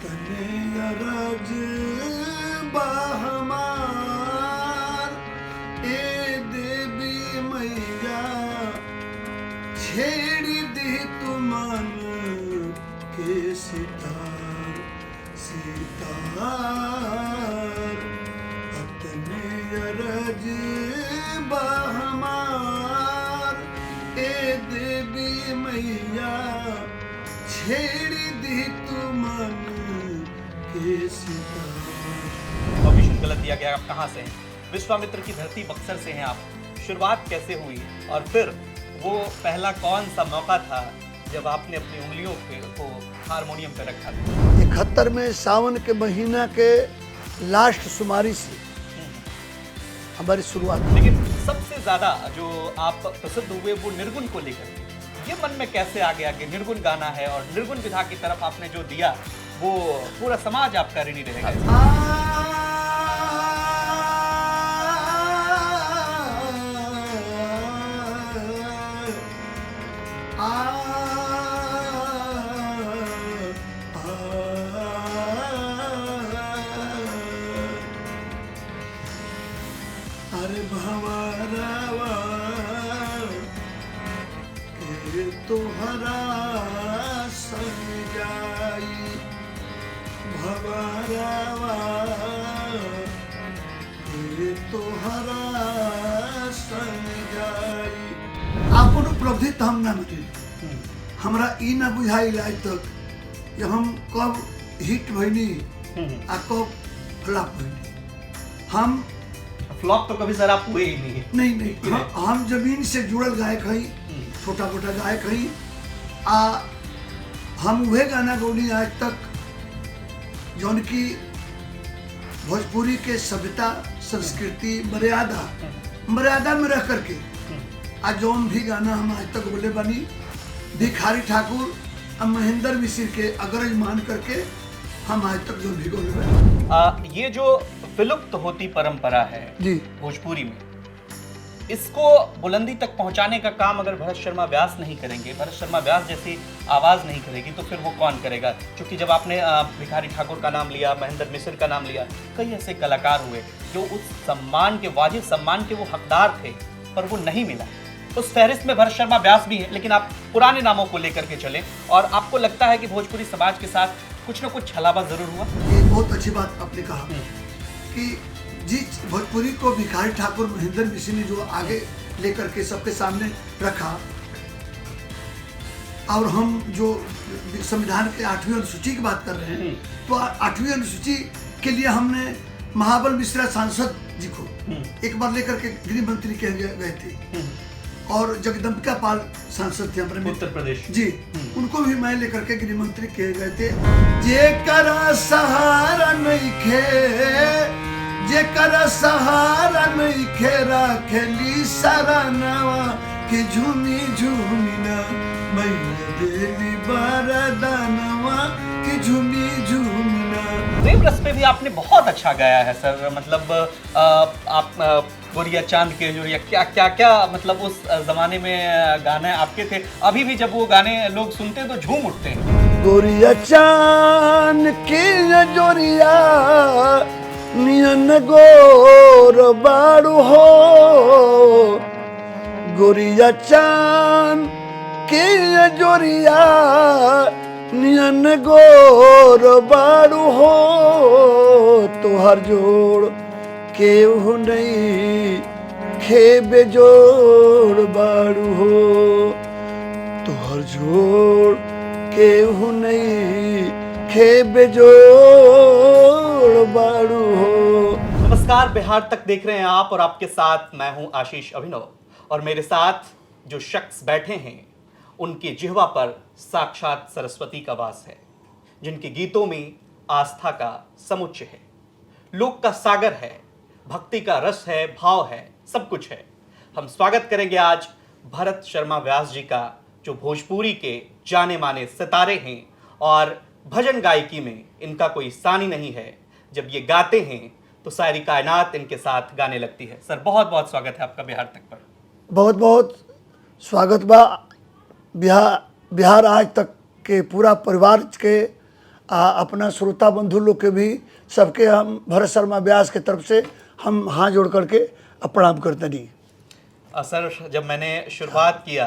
तने अरज बहमार ए देवी मैया छेड़ दी तुमन के सितार सितार तने अरज बहमार ए देवी मैया छेड़ दी तुमन के सितार। ऑडिशन गलत दिया गया। आप कहाँ से हैं? विश्वामित्र की धरती बक्सर से हैं आप। शुरुआत कैसे हुई और फिर वो पहला कौन सा मौका था जब आपने अपनी उंगलियों को हारमोनियम पे रखा था? 71 में सावन के महीना के लास्ट सुमारी से हमारी शुरुआत। लेकिन सबसे ज्यादा जो आप प्रसिद्ध हुए वो निर्गुण को लेकर के। ये मन में कैसे आ गया कि निर्गुण गाना है और निर्गुण विधा की तरफ आपने जो दिया वो पूरा समाज आपका ऋणी रहेगा? अरे भंवरवा के तोहरा संग जाई, भंवरवा के तोहरा संग जाई। आपन उपलब्धि तो हम ना मिली, हमरा ई ना बुझाइल आज तक कि हम कब हिट भइनी आ कब फ्लॉप भइनी। हम फ्लॉप तो कभी सर आप हुए ही नहीं। हम जमीन से जुड़ल गायक हई, छोटा मोटा गायक हई। हम वह गाना गौनी आज तक जौन की भोजपुरी के सभ्यता संस्कृति मर्यादा में रह करके आज जौन भी गाना हम आज तक बोले बनी भिखारी ठाकुर और महेंद्र मिश्र के अग्रज मान करके हम आज तक जो भी बोले बनी। ये जो विलुप्त होती परंपरा है जी भोजपुरी में, इसको बुलंदी तक पहुंचाने का काम अगर भरत शर्मा व्यास नहीं करेंगे, भरत शर्मा व्यास जैसी आवाज नहीं करेगी तो फिर वो कौन करेगा? क्योंकि जब आपने भिखारी ठाकुर का नाम लिया, महेंद्र मिश्र का नाम लिया, कई ऐसे कलाकार हुए जो उस सम्मान के वाजिब सम्मान के वो हकदार थे पर वो नहीं मिला। उस फहरिस्त में भरत शर्मा व्यास भी हैं, लेकिन आप पुराने नामों को लेकर के चले और आपको लगता है कि भोजपुरी समाज के साथ कुछ न कुछ छलावा जरूर हुआ। ये बहुत अच्छी बात आपने कहा कि जिस भोजपुरी को भिखारी ठाकुर महेंद्र मिश्र ने जो आगे लेकर के सबके सामने रखा और हम जो संविधान के 8वीं अनुसूची की बात कर रहे हैं तो 8वीं अनुसूची के लिए हमने महाबल मिश्रा सांसद जी को एक बार लेकर के गृह मंत्री कह गए थे और जगदम्बिका पाल सांसद थे हमारे उत्तर प्रदेश जी, उनको भी मैं लेकर के गृह मंत्री कहे गए थे। जेकरा सहारा नइखे, जेकरा सहारा नइखे राखेली सरानवा कि झूमी झूमी ना मैया देवी बरदानवा कि झूमी झूमी ना। प्रेम रस पे भी आपने बहुत अच्छा गाया है सर। मतलब आप गोरिया चांद के जोड़िया क्या मतलब उस जमाने में गाने आपके थे। अभी भी जब वो गाने लोग सुनते हैं तो झूम उठते हैं। गोरिया चांद की जोड़िया नियन गोर बाड़ू हो, गोरिया चांद की जोड़िया नियन गोर बाड़ू हो, तोहर जोड़ केहू नहीं खेबे जोड़ बाड़ू हो, तोहर जोड़ केहू नहीं खेबे जोड़ बाड़ू हो। नमस्कार, बिहार तक देख रहे हैं आप और आपके साथ मैं हूं आशीष अभिनव और मेरे साथ जो शख्स बैठे हैं उनकी जिह्वा पर साक्षात सरस्वती का वास है, जिनके गीतों में आस्था का समुच्चय है, लोक का सागर है, भक्ति का रस है, भाव है, सब कुछ है। हम स्वागत करेंगे आज भरत शर्मा व्यास जी का, जो भोजपुरी के जाने माने सितारे हैं और भजन गायकी में इनका कोई सानी नहीं है। जब ये गाते हैं तो सारी कायनात इनके साथ गाने लगती है। सर बहुत बहुत स्वागत है आपका बिहार तक पर। बहुत बहुत स्वागत बा बिहार आज तक के पूरा परिवार के अपना श्रोता बंधु लोग के भी सबके हम भरत शर्मा व्यास के तरफ से हम हाथ जोड़ करके प्रणाम करते नहीं। सर, जब मैंने शुरुआत किया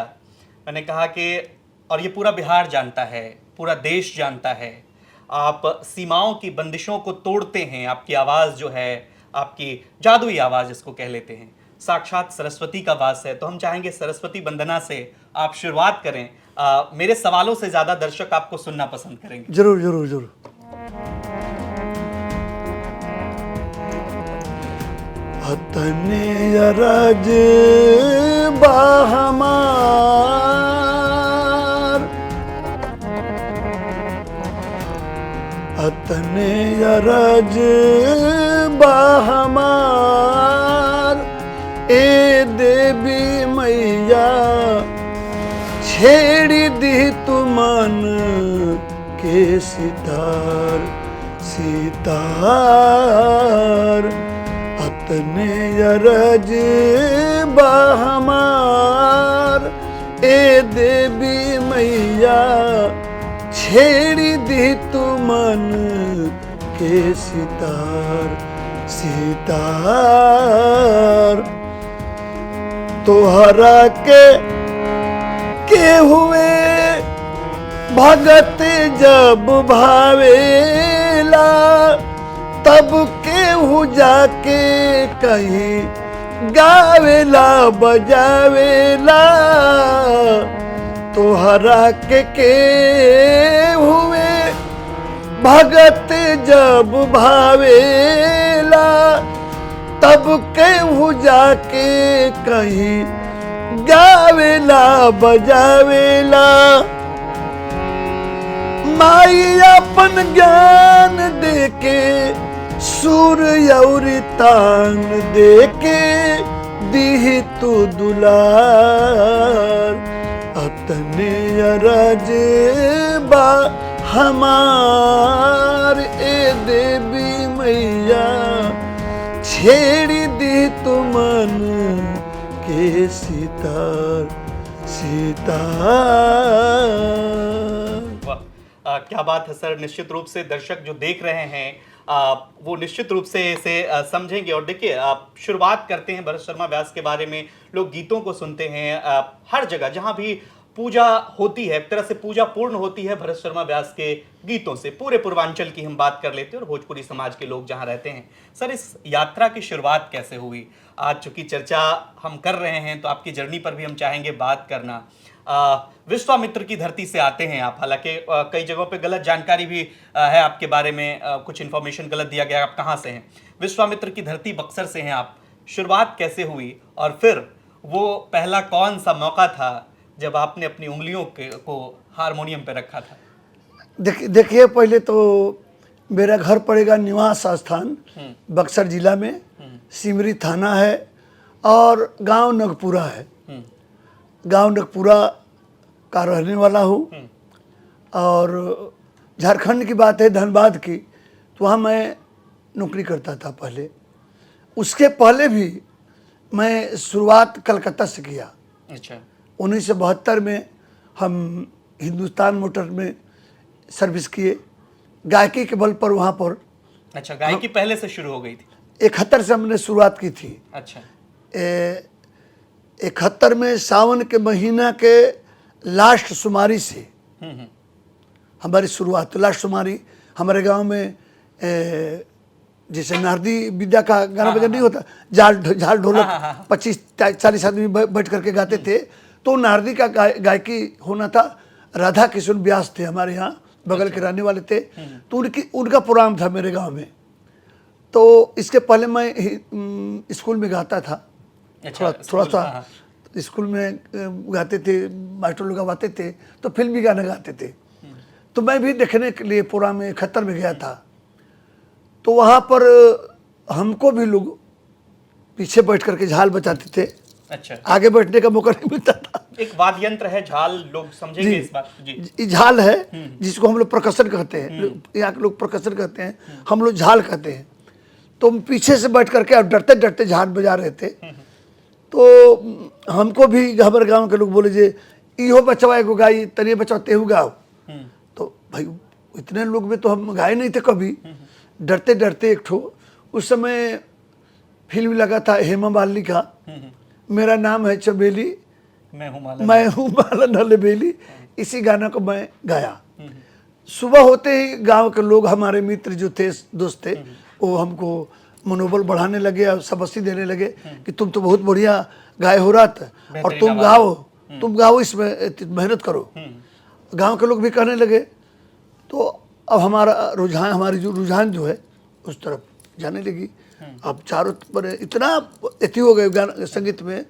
मैंने कहा कि और ये पूरा बिहार जानता है, पूरा देश जानता है, आप सीमाओं की बंदिशों को तोड़ते हैं। आपकी आवाज़ जो है, आपकी जादुई आवाज़ इसको कह लेते हैं, साक्षात सरस्वती का वास है। तो हम चाहेंगे सरस्वती वंदना से आप शुरुआत करें। मेरे सवालों से ज़्यादा दर्शक आपको सुनना पसंद करेंगे। जरूर जरूर जरूर। अतने अरज बाहमार, अतने अरज बाहमार, ए देवी मैया छेड़ी दी तुमन के सितार सितार, अतने अरज बाहमार, ए देवी मैया छेड़ी दी तुमन के सितार सितार, तोहरा के हुए भगत जब भावेला, तब केहू जाके कहीं गावेला बजावेला, तोहरा के हुए भगत जब भावेला, तब केहू जाके कहीं गावेला बजावेला, माई अपन ज्ञान देके सूर्य और तान देके दी तू दुलार, अतने अरज बा हमार, ए देवी मैया छेड़ी दी तुमन के सितार सितार। क्या बात है सर। निश्चित रूप से दर्शक जो देख रहे हैं वो निश्चित रूप से इसे समझेंगे। और देखिए, आप शुरुआत करते हैं भरत शर्मा व्यास के बारे में, लोग गीतों को सुनते हैं, हर जगह जहां भी पूजा होती है, एक तरह से पूजा पूर्ण होती है भरत शर्मा व्यास के गीतों से। पूरे पूर्वांचल की हम बात कर लेते हैं और भोजपुरी समाज के लोग जहां रहते हैं। सर, इस यात्रा की शुरुआत कैसे हुई? आज चूंकि चर्चा हम कर रहे हैं तो आपकी जर्नी पर भी हम चाहेंगे बात करना। विश्वामित्र की धरती से आते हैं आप, हालांकि कई जगहों पे गलत जानकारी भी है आपके बारे में, कुछ इन्फॉर्मेशन गलत दिया गया। आप कहाँ से हैं? विश्वामित्र की धरती बक्सर से हैं आप। शुरुआत कैसे हुई और फिर वो पहला कौन सा मौका था जब आपने अपनी उंगलियों को हारमोनियम पे रखा था? देखिए, पहले तो मेरा घर पड़ेगा निवास स्थान बक्सर जिला में, सिमरी थाना है और गांव नगपुरा है। गांव नगपुरा का रहने वाला हूँ। और झारखंड की बात है, धनबाद की, तो वहाँ मैं नौकरी करता था पहले। उसके पहले भी मैं शुरुआत कलकत्ता से किया। अच्छा। 1972 में हम हिंदुस्तान मोटर में सर्विस किए, गायकी के बल पर वहाँ पर। अच्छा, गायकी पहले से शुरू हो गई थी? 71 से हमने शुरुआत की थी। अच्छा। 71 में सावन के महीना के लास्ट सुमारी से हमारी शुरुआत। तो लास्ट सुमारी हमारे गांव में जैसे नारदी विद्या का गाना बजा नहीं होता, झाल ढोलक 25-40 आदमी बैठ करके गाते थे। तो नारदी का गायकी होना था। राधा किशन व्यास थे हमारे यहाँ, बगल के रहने वाले थे। तो उनका प्रोग्राम था मेरे गांव में। तो इसके पहले मैं स्कूल में गाता था। अच्छा, थोड़ा सा स्कूल में गाते थे, मास्टर लोग गाते थे, तो फिल्मी गाना गाते थे। तो मैं भी देखने के लिए प्रोग्राम में 71 में गया था। तो वहाँ पर हमको भी लोग पीछे बैठ करके झाल बजाते थे। अच्छा। आगे बैठने का मौका नहीं मिलता था। एक वाद्य यंत्र है झाल, लोग समझेंगे इस बात जी। झाल है जिसको हम लोग प्रकर्षण कहते हैं, यहाँ के लोग प्रकर्षण कहते हैं, हम लोग झाल कहते हैं। तो हम पीछे से बैठ करके अब डरते डरते झाल बजा रहे थे। तो हमको भी हमारे गांव के लोग बोले जे इहो बचवा एगो गाई, तनिए बचवा तेहू गाओ। तो भाई इतने लोग में तो हम गाए नहीं थे कभी, डरते डरते एक ठो उस समय फिल्म लगा था हेमा मालिनी का, मेरा नाम है चमेली, मैं हूँ माला नल बेली, इसी गाना को मैं गाया। सुबह होते ही गांव के लोग, हमारे मित्र जो थे, दोस्त थे, वो हमको मनोबल बढ़ाने लगे और शाबाशी देने लगे कि तुम तो बहुत बढ़िया गाय हो रहा था और तुम गाओ इसमें मेहनत करो। गांव के लोग भी कहने लगे। तो अब हमारा रुझान, हमारी जो रुझान जो है उस तरफ जाने लगी। अब चारों पर इतना अति हो गए गाना संगीत में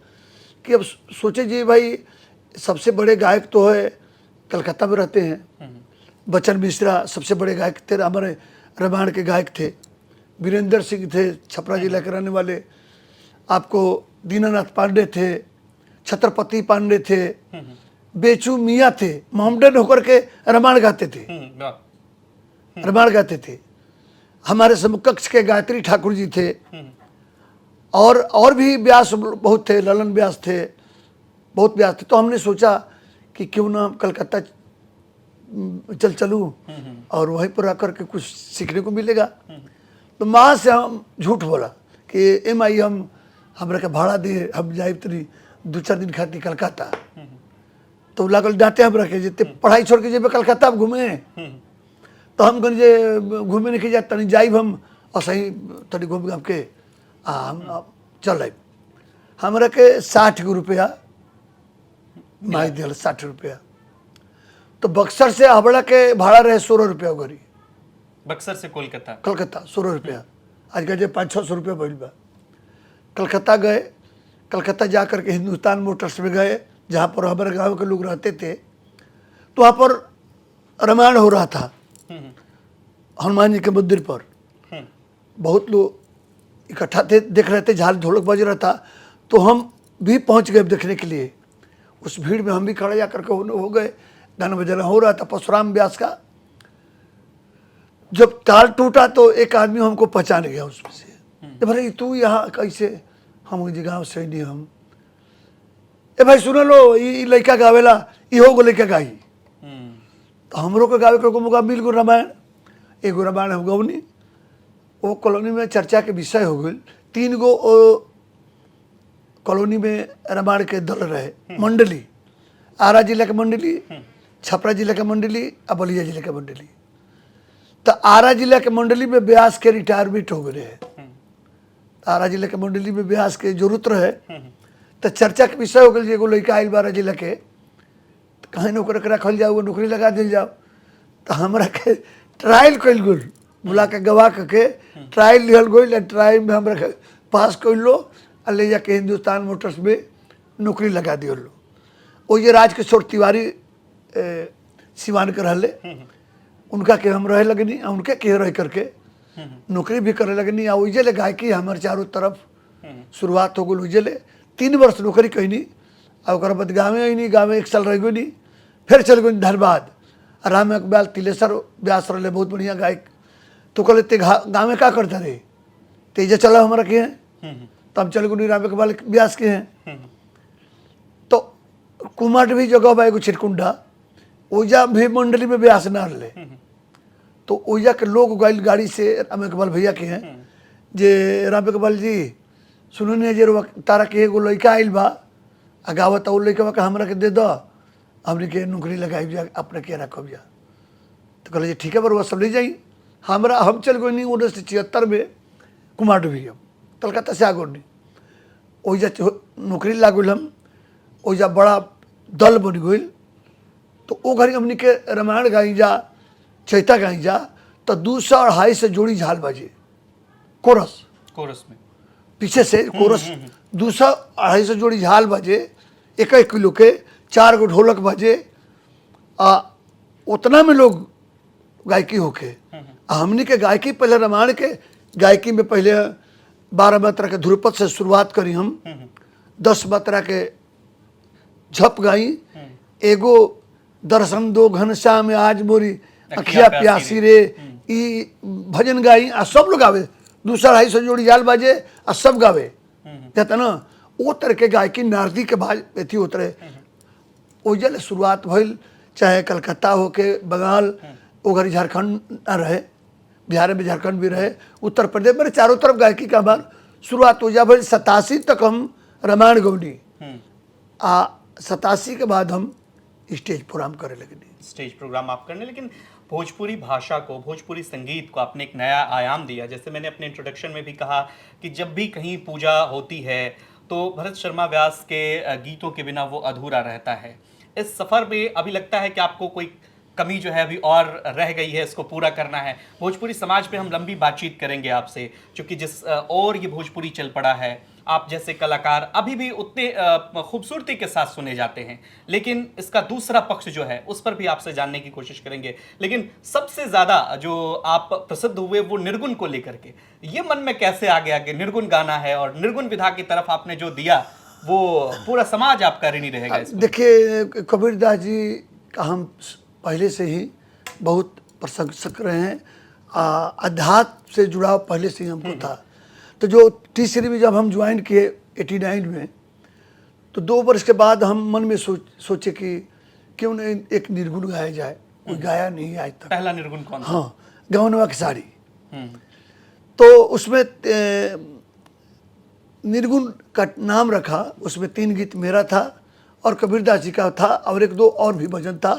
कि अब सोचे जी भाई सबसे बड़े गायक तो है कलकत्ता में रहते हैं, बच्चन मिश्रा सबसे बड़े गायक थे, हमारे रामायण के गायक थे, वीरेंद्र सिंह थे छपरा जिला के रहने वाले, आपको दीनानाथ पांडे थे, छत्रपति पांडे थे, बेचू मियाँ थे, मोहम्मदन होकर के रामायण गाते थे, रामायण गाते थे। हमारे समकक्ष के गायत्री ठाकुर जी थे, और भी व्यास बहुत थे, ललन व्यास थे, बहुत व्यास थे। तो हमने सोचा कि क्यों ना कलकत्ता चलूँ और वहीं पर आकर के कुछ सीखने को मिलेगा। तो वहाँ से हम झूठ बोला कि MI हमरा के भाड़ा दे, हम जाए तरी 2-4 दिन खातिर कलकत्ता। तो लागल डांटे हमरा के, जितने पढ़ाई छोड़ के जेबे कलकत्ता घूमे। तो हम कहीं जे घूमे नहीं जा, तनी जाइब हम और सही तनी घूम घाम के हम चल आए। हमरा के 60 रुपया माई दिल, 60 रुपया। तो बक्सर से हावड़ा के भाड़ा रहे 16 रुपया गरी, बक्सर से कलकत्ता 16 रुपया। आज का 500-600 रुपया बढ़ बा। कलकत्ता गए, कलकत्ता जा करके हिंदुस्तान मोटर्स में गए, जहाँ पर हमारे गांव के लोग रहते थे। तो वहाँ पर रामायण हो रहा था हनुमान जी के मंदिर पर। बहुत लोग इकट्ठा थे, देख रहे थे, झाल ढोलक बज रहा था। तो हम भी पहुँच गए देखने के लिए। उस भीड़ में हम भी खड़े जा करके हो गए, गाना बजाना हो रहा था परशुराम व्यास का। जब ताल टूटा तो एक आदमी हमको पहचान गया उसमें से, भाई तू यहाँ कैसे? हम गाँव से नहीं हम। भाई सुन लो, ये लड़का गावेला, इहो गो लड़का गाई। तो हमरो के गावे को मौका मिल गो रामायण। एगो रामायण हम गौनी, वो कॉलोनी में चर्चा के विषय हो गई। 3 गो कॉलोनी में रामायण के दल रहे, मंडली, आरा जिला के मंडली, छपरा जिला के मंडली और बलिया जिला के मंडली। तो आरा जिला के मंडली में व्यास के रिटायरमेंट हो गए है। आरा जिला के मंडली में व्यास के जरूरत रहे। तो चर्चा के विषय हो गई, एगो लड़का आयल 12 जिला के, तो कहीं नौकर के रखल जाओ, नौकरी लगा दिल जाओ। तो हमरा के ट्रायल कल गई, बुला के गवाह के ट्रायल लिहल गई। ट्रायल में हमरा के पास कर लो और ले जाके हिंदुस्तान मोटर्स में नौकरी लगा दियो लो। वो ये राजकिशोर तिवारी सिवान के रहले, उनका के हम रहे लगनी, उनके के रह करके नौकरी भी करे लगनी। आ उजले गायकी हमारे चारों तरफ शुरुआत हो गई। उजले 3 वर्ष नौकरी कैनी, और बाद गाँव अनी, गाँव 1 साल रह गई, फिर चल गई धनबाद। राम इकबाल तिलेश्वर व्यास रहे, बहुत बढ़िया गायक। तो कहले ते गाँव में क्या करता रहे? तेजा चला हमारा के हैं, तब चल गई राम इकबाल व्यास के हैं। तो कुमार भी जगह बा एगो छिरकुंडा, ओजा भी मंडली में व्यास ना रहे। तो ओजा के लोग गए गाड़ी से, राम इकबाल भैया के हैं, जे राम इकबाल जी सुनो नहीं जे तारा के एगो लड़का आयल बा आ गावत, वो लड़का के हमरा के दे दो, हमने के नौकरी लगाई जा, अपने के रखब जा। तो कहले जी ठीक है, बरुआ सब ले जाई। हमरा हम चल गए नहीं 1976 में कुमार भी, हम कलकत्ता से आ गई। ओजा नौकरी लागल, हम ओजा बड़ा दल बन गई। तो वो घड़ी हमने के रामायण गाई जा, चैता गाई जा, तो 200-250 जोड़ी झाल बाजे, कोरस में पीछे से कोरस 200-250 जोड़ी झाल बाजे, 1-1 किलो के 4 गो ढोलक बाजे। उतना में लोग गायकी होके। हमने के गायकी पहले रामायण के गायकी में पहले 12 मात्रा के ध्रुपद से शुरुआत करी हम, 10 मात्रा के झप गाई, एगो दर्शन दो घनश्याम आज मोरी अखिया प्यासी रे, ई भजन गाई। आ सब लोग गावे, 200-250 जोड़ी जाल बाजे आ सब गावे, कहता ना वो तरह के गायकी नारदी के भाज एथी होते रहे। ओजल शुरुआत भइल, चाहे कलकत्ता हो के बंगाल, वो घड़ी झारखंड न रहे, बिहार में झारखंड भी रहे, उत्तर प्रदेश मेरे चारों तरफ गायकी का हमार शुरुआत हो जाए। 87 तक हम रामायण गौनी, 87 के बाद हम स्टेज प्रोग्राम करे लगे। स्टेज प्रोग्राम आप करने, लेकिन भोजपुरी भाषा को, भोजपुरी संगीत को आपने एक नया आयाम दिया। जैसे मैंने अपने इंट्रोडक्शन में भी कहा कि जब भी कहीं पूजा होती है तो भरत शर्मा व्यास के गीतों के बिना वो अधूरा रहता है। इस सफ़र में अभी लगता है कि आपको कोई कमी जो है अभी और रह गई है, इसको पूरा करना है। भोजपुरी समाज पे हम लंबी बातचीत करेंगे आपसे, क्योंकि जिस और ये भोजपुरी चल पड़ा है, आप जैसे कलाकार अभी भी उतने खूबसूरती के साथ सुने जाते हैं, लेकिन इसका दूसरा पक्ष जो है उस पर भी आपसे जानने की कोशिश करेंगे। लेकिन सबसे ज़्यादा जो आप प्रसिद्ध हुए वो निर्गुण को लेकर के, ये मन में कैसे आ गया कि निर्गुण गाना है, और निर्गुण विधा की तरफ आपने जो दिया वो पूरा समाज आपका ऋणी रहेगा। देखिए, कबीरदास जी का हम पहले से ही बहुत प्रशंसक रहे हैं, अध्यात्म से जुड़ाव पहले से ही हमको था। तो जो टी सीरीज में जब हम ज्वाइन किए 89 में, तो 2 वर्ष के बाद हम मन में सोचे कि क्यों नहीं एक निर्गुण गाया जाए। कोई गाया नहीं आज तक। पहला निर्गुण कौन? हाँ, गवनवा की साड़ी। तो उसमें निर्गुण का नाम रखा, उसमें 3 गीत मेरा था और कबीरदास जी का था और 1-2 और भी भजन था।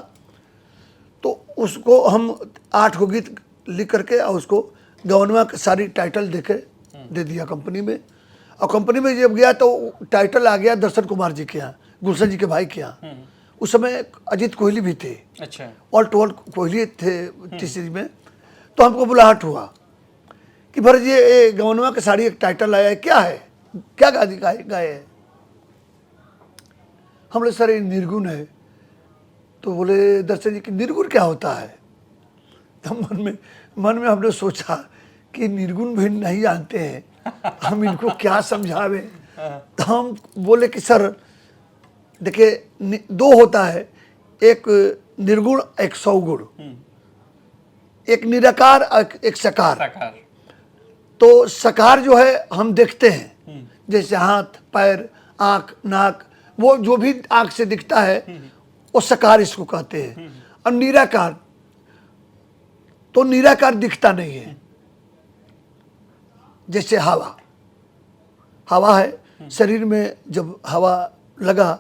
तो उसको हम 8 को गीत लिख करके और उसको गवनवा की सारी टाइटल दे दिया कंपनी में। और कंपनी में जब गया तो टाइटल आ गया दर्शन कुमार जी के यहाँ, गुलशन जी के भाई के यहाँ। उस समय अजीत कोहली भी थे। अच्छा। ऑल टू कोहली थे टी सीरीज में। तो हमको बुलाहट हुआ कि भर ये गवनवा की साड़ी एक टाइटल आया है, क्या है, क्या गाए है? हम लोग सर ये निर्गुण है। तो बोले दर्शन जी कि निर्गुण क्या होता है? तो मन में हमने सोचा कि निर्गुण भी नहीं जानते हैं, हम इनको क्या समझावे। तो हम बोले कि सर देखिए 2 होता है, एक निर्गुण एक सौगुण, एक निराकार एक साकार। तो साकार जो है हम देखते हैं, जैसे हाथ पैर आँख नाक, वो जो भी आँख से दिखता है वो साकार इसको कहते हैं। और निराकार, तो निराकार दिखता नहीं है। जैसे हवा है, शरीर में जब हवा लगा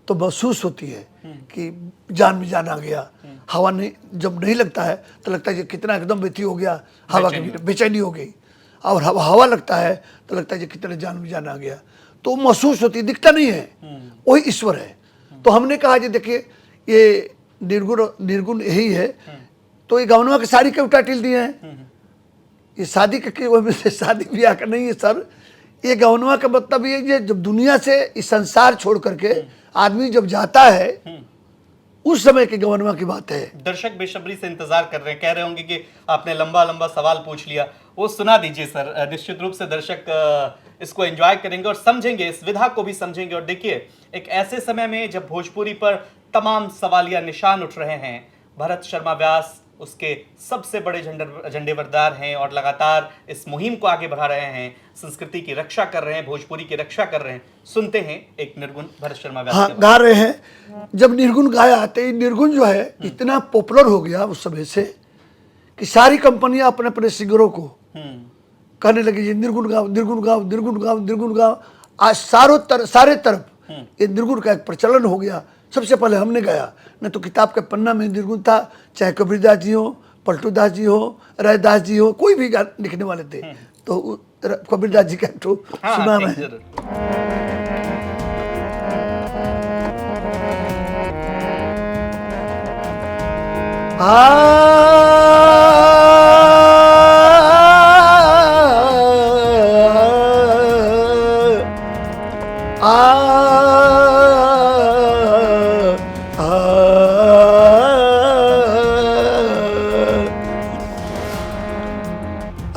तो महसूस होती है कि जान में जान आ गया। हवा नहीं, जब नहीं लगता है तो लगता है कि कितना एकदम बेथी हो गया, हवा की बेचैनी हो गई। और हवा लगता है तो लगता है कि कितना जान में जान आ गया। तो महसूस होती है, दिखता नहीं है, वही ईश्वर है। तो हमने कहा कि देखिए ये निर्गुण यही है। तो ये गवनवा की साड़ी क्यों टाइटल दिए हैं? ये शादी के वजह से शादी ब्याह का नहीं है सर। ये गवनवा का मतलब ये जब दुनिया से इस संसार छोड़ करके आदमी जब जाता है उस समय के गवनवा की बात है। दर्शक बेसब्री से इंतजार कर रहे हैं, कह रहे होंगे कि आपने लंबा लंबा सवाल पूछ लिया, वो सुना दीजिए सर। निश्चित रूप से दर्शक इसको एंजॉय करेंगे और समझेंगे, इस विधा को भी समझेंगे। और देखिए, एक ऐसे समय में जब भोजपुरी पर तमाम सवालिया निशान उठ रहे हैं, भरत शर्मा व्यास उसके सबसे बड़े झंडेबरदार हैं और लगातार इस मुहिम को आगे बढ़ा रहे हैं, संस्कृति की रक्षा कर रहे हैं, भोजपुरी की रक्षा कर रहे हैं। सुनते हैं एक निर्गुण भरत शर्मा व्यास। हाँ, गा रहे हैं। जब निर्गुण गाया तो ये निर्गुण जो है इतना पॉपुलर हो गया उस समय से कि सारी कंपनियां अपने अपने सिंगरों को कहने लगी ये निर्गुण गाओ, निर्गुण गाओ, निर्गुण गाओ, निर्गुण गाओ। आज सारे तरफ ये निर्गुण का एक प्रचलन हो गया। सबसे पहले हमने गाया, न तो किताब के पन्ना में निर्गुण था, चाहे कबीरदास जी हो, पलटूदास जी हो, रायदास जी हो, कोई भी लिखने वाले थे। तो कबीरदास जी का तो सुना है।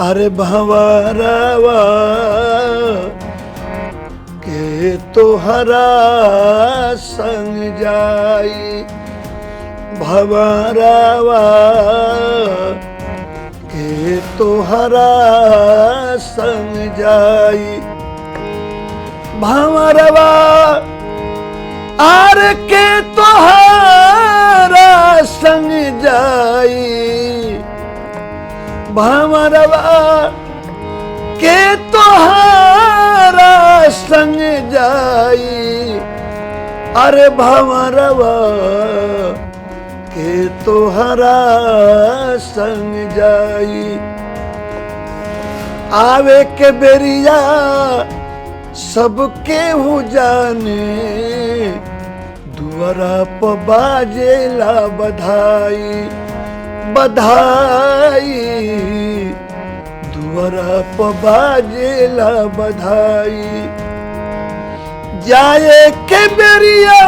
अरे भंवरवा के तोहरा संग जाई, भंवरवा के तोहरा संग जाई, भंवरवा आर के तोहरा संग जाई भंवरवा के तोहारा संग जाई अरे भंवरवा के तोहरा संग जाई आवे के बेरिया सबके हो जाने दुआरा प बाजेला बधाई बधाई दुआरा प बाजेला बधाई जाए के बेरिया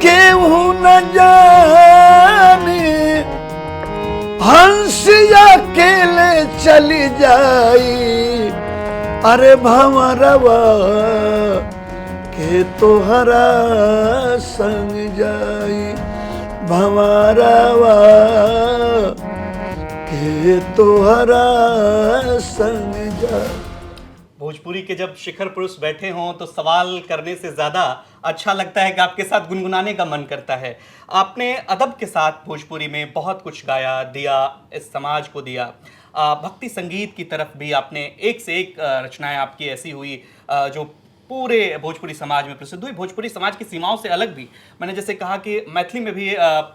केहू न जाने हंसिया अकेले चली जाई अरे भंवरवा के तोहरा संग जाई भंवरवा के तोहरा संग जाई। भोजपुरी के जब शिखर पुरुष बैठे हों तो सवाल करने से ज़्यादा अच्छा लगता है कि आपके साथ गुनगुनाने का मन करता है। आपने अदब के साथ भोजपुरी में बहुत कुछ गाया, दिया, इस समाज को दिया। भक्ति संगीत की तरफ भी आपने एक से एक रचनाएं आपकी ऐसी हुई जो पूरे भोजपुरी समाज में प्रसिद्ध हुई, भोजपुरी समाज की सीमाओं से अलग भी। मैंने जैसे कहा कि मैथिली में भी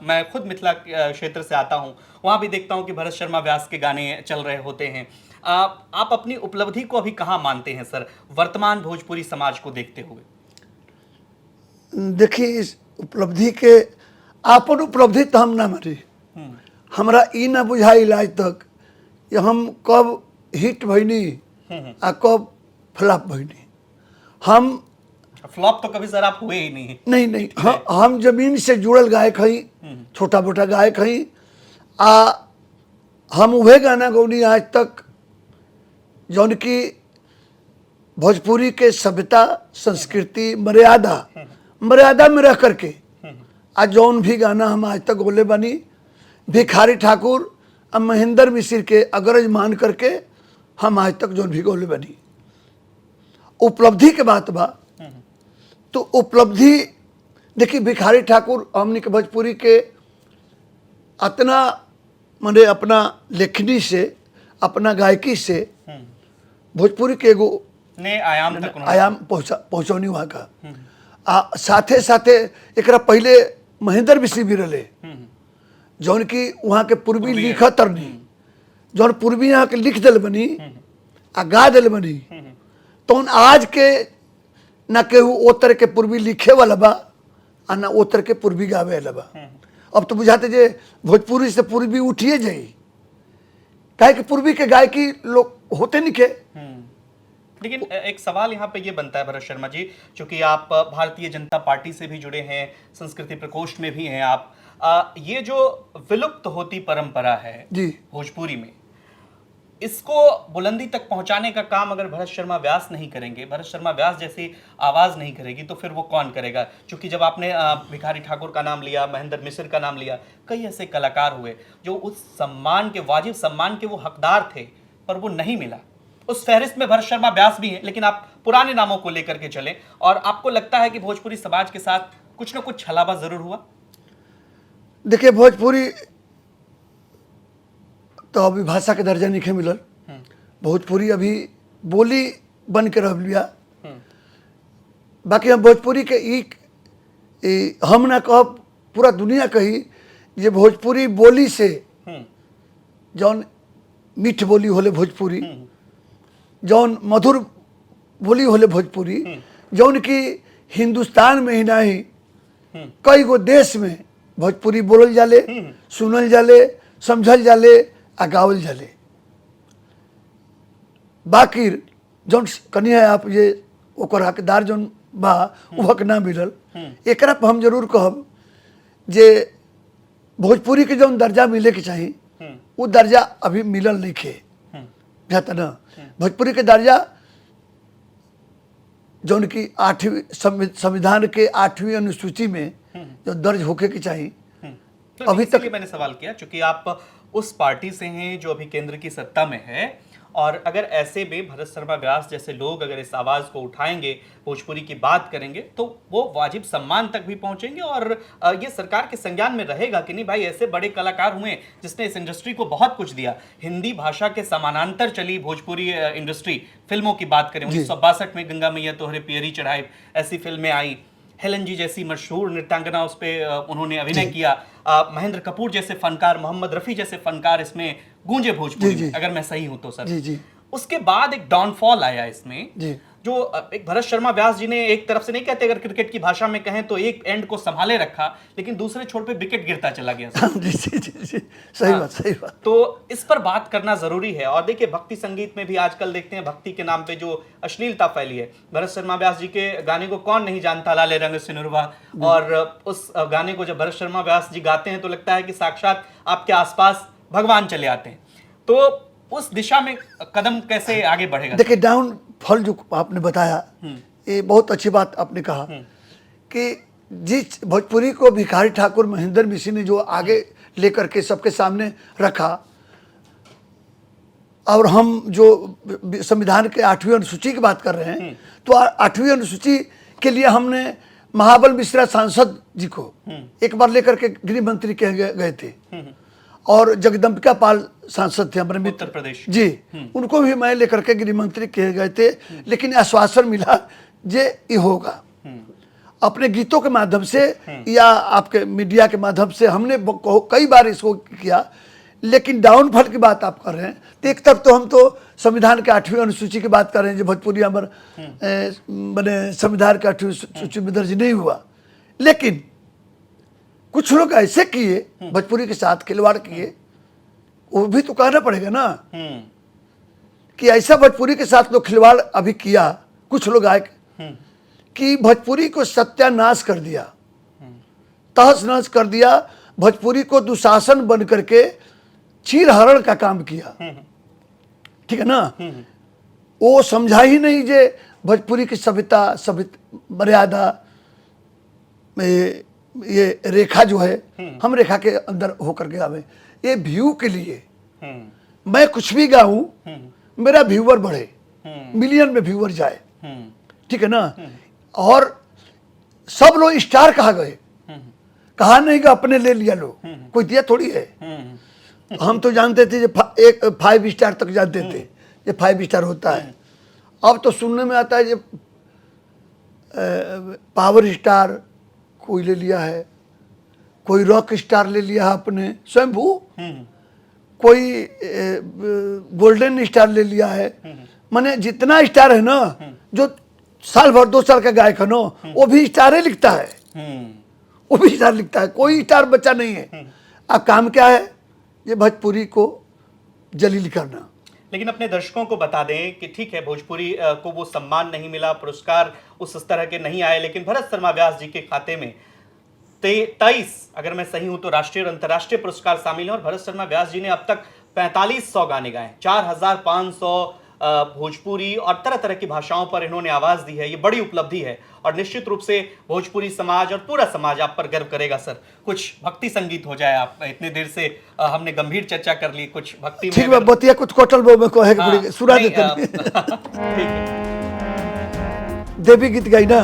मैं खुद मिथिला क्षेत्र से आता हूँ, वहाँ भी देखता हूँ कि भरत शर्मा व्यास के गाने चल रहे होते हैं। आप अपनी उपलब्धि को अभी कहाँ मानते हैं सर, वर्तमान भोजपुरी समाज को देखते हुए? देखिए, इस उपलब्धि के आपन उपलब्धि तो हम ना मानी। हमरा ई ना बुझाइल आज तक कि हम कब हिट भइनी आ कब फ्लॉप भइनी। हम फ्लॉप तो कभी सर आप हुए ही नहीं। नहीं हम जमीन से जुड़ल गायक हई, छोटा मोटा गायक हई। आ हम उहे गाना गौनी आज तक जौन की भोजपुरी के सभ्यता, संस्कृति, मर्यादा में रह करके आज जौन भी गाना हम आज तक बोले बनी, भिखारी ठाकुर और महेंद्र मिश्र के अग्रज मान करके हम आज तक जौन भी बोले बनी। उपलब्धि के बात बा तो उपलब्धि देखिए, भिखारी ठाकुर हमने के भोजपुरी के अतना माने अपना लेखनी से, अपना गायकी से भोजपुरी के एगो ने आयाम पहुँचौनी वहाँ का। साथे साथे एकरा पहले महेंद्र मिश्र भी रहे जौन की वहाँ के पूर्वी लिखत तरनी, जौन पूर्वी यहाँ के लिख दिल बनी आ गा दिल बनी, तो आज के ना केहू ओतर के पूर्वी लिखे वाला बा आ ना ओतर के पूर्वी गावे वाला बा। अब तो बुझाते जे भोजपुरी से पूर्वी उठिए जाई, काहे कि पूर्वी के गायकी लोग होते नहीं के। लेकिन एक सवाल यहाँ पे ये बनता है भरत शर्मा जी, चूंकि आप भारतीय जनता पार्टी से भी जुड़े हैं, संस्कृति प्रकोष्ठ में भी हैं आप, ये जो विलुप्त होती परंपरा है जी भोजपुरी में, इसको बुलंदी तक पहुंचाने का काम अगर भरत शर्मा व्यास नहीं करेंगे, भरत शर्मा व्यास जैसी आवाज नहीं करेगी, तो फिर वो कौन करेगा? क्योंकि जब आपने भिखारी ठाकुर का नाम लिया, महेंद्र मिश्र का नाम लिया, कई ऐसे कलाकार हुए जो उस सम्मान के, वाजिब सम्मान के वो हकदार थे, पर वो नहीं मिला। उस फहरिस्त में भरत शर्मा व्यास भी हैं, लेकिन आप पुराने नामों को लेकर के चलें, और आपको लगता है कि भोजपुरी समाज के साथ कुछ ना कुछ छलावा जरूर हुआ? देखिए, भोजपुरी तो अभी भाषा के दर्जा नहीं मिलल। भोजपुरी अभी बोली बन के रह लिया। बाकी हम भोजपुरी के हम ना कह, पूरा दुनिया कही ये भोजपुरी बोली से जौन मीठ बोली होले भोजपुरी, जौन मधुर बोली होले भोजपुरी, जौन की हिंदुस्तान में ही नहीं कई गो देश में भोजपुरी बोलल जाले, सुनल जाले, समझल जाले आ गावल जाले। बाकी जौन कनी है आप ये ओकर हकदार जौन बा वो हक ना मिलल। एकरा पर हम जरूर कहब जे भोजपुरी के जौन दर्जा मिले के चाहिए वो दर्जा अभी मिलल नहीं खे जाता ना। भोजपुरी के दर्जा जौन की 8वीं संविधान के 8वीं अनुसूची में जो दर्ज होके के चाहिए, तो अभी तक मैंने सवाल किया, चूंकि आप उस पार्टी से हैं जो अभी केंद्र की सत्ता में है, और अगर ऐसे में भरत शर्मा व्यास जैसे लोग अगर इस आवाज़ को उठाएंगे, भोजपुरी की बात करेंगे, तो वो वाजिब सम्मान तक भी पहुंचेंगे और ये सरकार के संज्ञान में रहेगा कि नहीं भाई ऐसे बड़े कलाकार हुए जिसने इस इंडस्ट्री को बहुत कुछ दिया। हिंदी भाषा के समानांतर चली भोजपुरी इंडस्ट्री। फिल्मों की बात करें 1962 में गंगा मैया तोहरे पियरी चढ़ाई, ऐसी फिल्में आई। हेलन जी जैसी मशहूर नृत्यांगना उस पर उन्होंने अभिनय किया। महेंद्र कपूर जैसे फनकार, मोहम्मद रफ़ी जैसे फनकार इसमें गूंजे भोजपुरी में, अगर मैं सही हूं तो सर। जी जी। उसके बाद एक डाउनफॉल आया इसमें जी। जो एक भरत शर्मा व्यास जी ने एक तरफ से, नहीं कहते अगर क्रिकेट की भाषा में कहें तो एक एंड को संभाले रखा, लेकिन दूसरे छोर पे विकेट गिरता चला गया सर। जी जी जी जी, सही बात, सही बात। तो इस पर बात करना जरूरी है। और देखिए भक्ति संगीत में भी आजकल देखते हैं भक्ति के नाम पे जो अश्लीलता फैली है। भरत शर्मा व्यास जी के गाने को कौन नहीं जानता, लाले रंग सिनुरवा, और उस गाने को जब भरत शर्मा व्यास जी गाते हैं तो लगता है कि साक्षात आपके आसपास भगवान चले आते हैं। तो उस दिशा में कदम कैसे आगे बढ़ेगा? देखिए डाउनफॉल जो आपने बताया, ये बहुत अच्छी बात आपने कहा कि जिस भोजपुरी को भिखारी ठाकुर महेंद्र मिश्र ने जो आगे लेकर के सबके सामने रखा, और हम जो संविधान के 8वीं अनुसूची की बात कर रहे हैं, तो 8वीं अनुसूची के लिए हमने महाबल मिश्रा सांसद जी को एक बार लेकर के गृह मंत्री कहे गए थे, और जगदम्बिका पाल सांसद थे हमारे मित्र उत्तर प्रदेश जी, उनको भी मैं लेकर के गृह मंत्री कहे गए थे, लेकिन आश्वासन मिला जे ये होगा। अपने गीतों के माध्यम से या आपके मीडिया के माध्यम से हमने कई बार इसको किया, लेकिन डाउनफॉल की बात आप कर रहे हैं तो एक तरफ तो हम तो संविधान के 8वीं अनुसूची की बात कर रहे हैं, जो भोजपुरी अमर मैंने संविधान के 8वीं सूची में दर्ज नहीं हुआ, लेकिन कुछ लोग ऐसे किए भोजपुरी के साथ खिलवाड़ किए, वो भी तो कहना पड़ेगा ना कि ऐसा भोजपुरी के साथ लोग खिलवाड़ अभी किया, कुछ लोग आए कि भोजपुरी को सत्यानाश कर दिया, तहस नहस कर दिया, भोजपुरी को दुशासन बन करके चीरहरण का काम किया। ठीक है ना? वो समझा ही नहीं जे भोजपुरी की सभ्यता मर्यादा, ये रेखा जो है हम रेखा के अंदर होकर के आवे। ये व्यू के लिए मैं कुछ भी गाऊं, मेरा व्यूअर बढ़े, मिलियन में व्यूअर जाए, ठीक है ना? और सब लोग स्टार कहा गए, कहा नहीं कि अपने ले लिया लो, कोई दिया थोड़ी है। हम तो जानते थे एक 5 स्टार तक जानते थे, ये 5 स्टार होता है। अब तो सुनने में आता है ये पावर स्टार कोई ले लिया है, कोई रॉक स्टार ले लिया है अपने स्वयंभू, कोई गोल्डन स्टार ले लिया है। माने जितना स्टार है ना, जो साल भर 2 साल का गायक है ना, वो भी स्टार ही लिखता है, वो भी स्टार लिखता है, कोई स्टार बच्चा नहीं है। अब काम क्या है? ये भोजपुरी को जलील करना। लेकिन अपने दर्शकों को बता दें कि ठीक है भोजपुरी को वो सम्मान नहीं मिला, पुरस्कार उस तरह के नहीं आए, लेकिन भरत शर्मा व्यास जी के खाते में 23, अगर मैं सही हूं तो राष्ट्रीय और अंतर्राष्ट्रीय पुरस्कार शामिल हैं। और भरत शर्मा व्यास जी ने अब तक 4500 गाने गाए, 4500 भोजपुरी और तरह तरह की भाषाओं पर इन्होंने आवाज दी है। ये बड़ी उपलब्धि है और निश्चित रूप से भोजपुरी समाज और पूरा समाज आप पर गर्व करेगा सर। कुछ भक्ति संगीत हो जाए, आप इतने देर से हमने गंभीर चर्चा कर ली, कुछ भक्ति ठीक है, बतिया कुछ कोटल बो में कहे सुना देते हैं। ठीक है, देवी गीत गाई ना।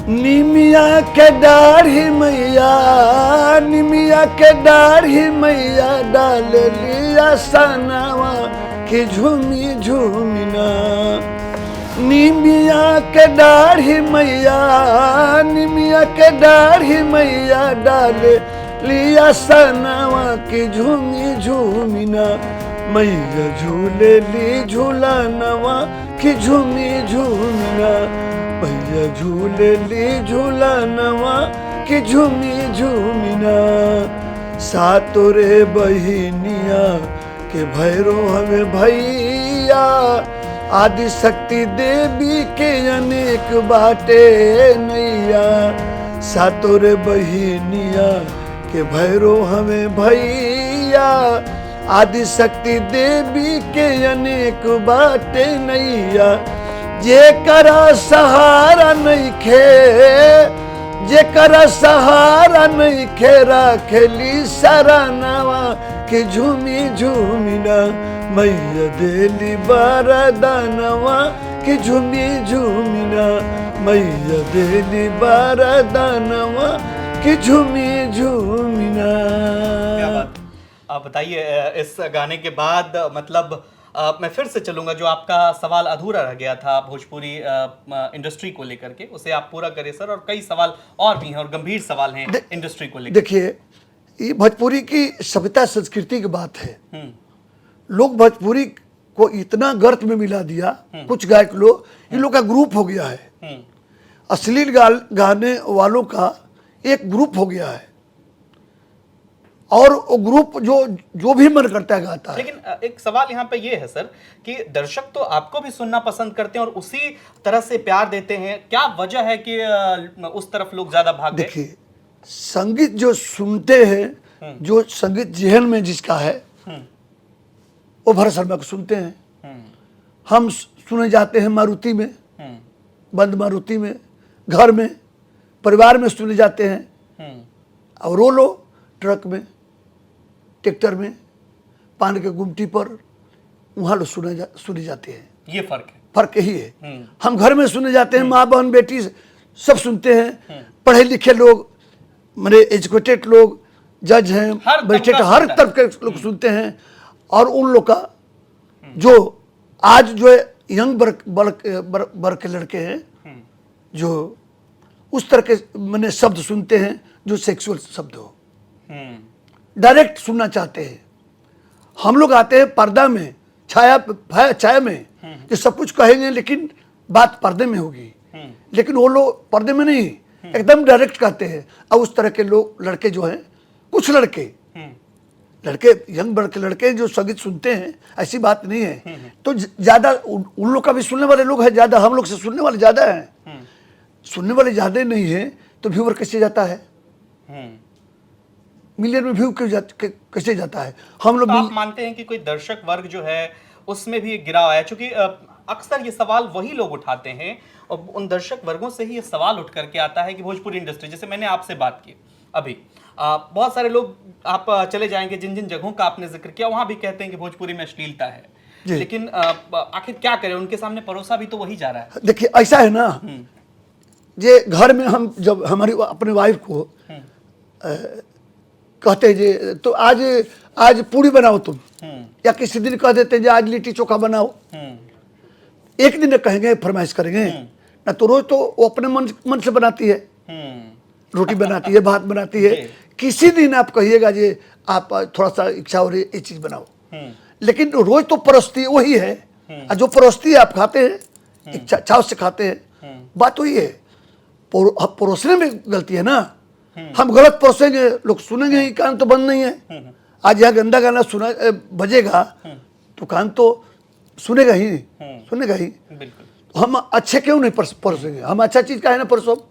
निमिया के दाढ़ी मैया, निमिया के दाढ़ी मैया, डाल लिया सनावा कि झूमी झूमिना। निमिया के दाढ़ी मैया, निमिया के दाढ़ी मैया, डाल लिया सनावा कि झूमी झूमिना। मैया झूले ली झूलानवा कि झूमी झूमिना। भैया झूले ली झूलानवा कि झूमी झूमिना। सातोरे बहिनिया के भैरो हमें भैया, आदि शक्ति देवी के अनेक बाटे नैया। सातोरे बहिनिया के भैरो हमें भैया, आदि शक्ति देवी के अनेक बाटे नैया। जे करा सहारा नइखे, जेकर सहारा नहीं खेरा खेली सरानवा कि झूमी झूमी ना मैया देली बरदानवा कि झूमी झूमी ना मैया देली बरदानवा कि झूमी झूमी ना। क्या बात। आप बताइए, इस गाने के बाद मतलब मैं फिर से चलूंगा, जो आपका सवाल अधूरा रह गया था भोजपुरी इंडस्ट्री को लेकर के, उसे आप पूरा करें सर। और कई सवाल और भी हैं और गंभीर सवाल हैं इंडस्ट्री को लेकर। देखिए, ये भोजपुरी की सभ्यता संस्कृति की बात है। लोग भोजपुरी को इतना गर्त में मिला दिया, कुछ गायक लोग, इन लोग का ग्रुप हो गया है, अश्लील गाने वालों का एक ग्रुप हो गया है, और वो ग्रुप जो भी मन करता है गाता है। लेकिन एक सवाल यहाँ पे ये है सर कि दर्शक तो आपको भी सुनना पसंद करते हैं और उसी तरह से प्यार देते हैं, क्या वजह है कि उस तरफ लोग ज्यादा भाग गए? देखिए, संगीत जो सुनते हैं, जो संगीत जहन में जिसका है, वो भरत शर्मा को सुनते हैं। हम सुने जाते हैं मारुति में, बंद मारुति में, घर में, परिवार में सुने जाते हैं, और वो लोग ट्रक में, ट्रैक्टर में, पान के गुमटी पर, वहाँ लोग सुने जाते हैं। ये फर्क यही है। हम घर में सुने जाते हैं, माँ बहन बेटी सब सुनते हैं, पढ़े लिखे लोग, मेरे एजुकेटेड लोग, जज हैं, मजिस्ट्रेट, हर तरफ के लोग सुनते हैं। और उन लोग का जो आज जो यंग वर्ग के लड़के हैं, जो उस तरह के मैंने शब्द सुनते हैं जो सेक्सुअल शब्द हो, डायरेक्ट सुनना चाहते हैं। हम लोग आते हैं पर्दा में, छाया में, कि सब कुछ कहेंगे लेकिन बात पर्दे में होगी, लेकिन वो लोग पर्दे में नहीं, एकदम डायरेक्ट कहते हैं। और उस तरह के लोग, लड़के जो हैं, कुछ लड़के यंग वर्ग के लड़के जो संगीत सुनते हैं, ऐसी बात नहीं है। तो ज्यादा उन लोग का भी सुनने वाले लोग हैं ज्यादा, हम लोग से सुनने वाले ज्यादा हैं। सुनने वाले ज्यादा नहीं है तो व्यूअर कैसे जाता है? मिलियन में व्यू कैसे जाता है? हम लोग आप मानते हैं कि कोई दर्शक वर्ग जो है उसमें भी एक गिराव आया? क्योंकि अक्सर ये सवाल वही लोग उठाते हैं और उन दर्शक वर्गों से ही ये सवाल उठ करके आता है कि भोजपुरी इंडस्ट्री, जैसे मैंने आपसे बात की अभी, बहुत सारे लोग, आप चले जाएंगे जिन जिन जगहों का आपने जिक्र किया, वहां भी कहते हैं कि भोजपुरी में अश्लीलता है। लेकिन आखिर क्या करें, उनके सामने परोसा भी तो वही जा रहा है। देखिए, ऐसा है ना, ये घर में हम जब हमारी अपने वाइफ को कहते जे तो आज पूरी बनाओ तुम, या किसी दिन कह देते हैं आज लिट्टी चोखा बनाओ, एक दिन कहेंगे, फरमाइश करेंगे ना, तो रोज तो वो अपने मन से बनाती है, रोटी बनाती है, भात बनाती है। किसी दिन आप कहिएगा जे आप थोड़ा सा इच्छा हो रही है ये चीज बनाओ, लेकिन रोज तो परोसती वही है, और जो परोसती है आप खाते हैं, इच्छा से खाते हैं। बात वही है, परोसने में गलती है ना। हम गलत परोसेंगे, लोग सुनेंगे ही, कान तो बंद नहीं है। आज यहाँ गंदा गाना सुना बजेगा तो कान तो सुनेगा ही, सुनेगा ही। हम अच्छे क्यों नहीं परोसेंगे? हम अच्छा चीज का है ना परोसब,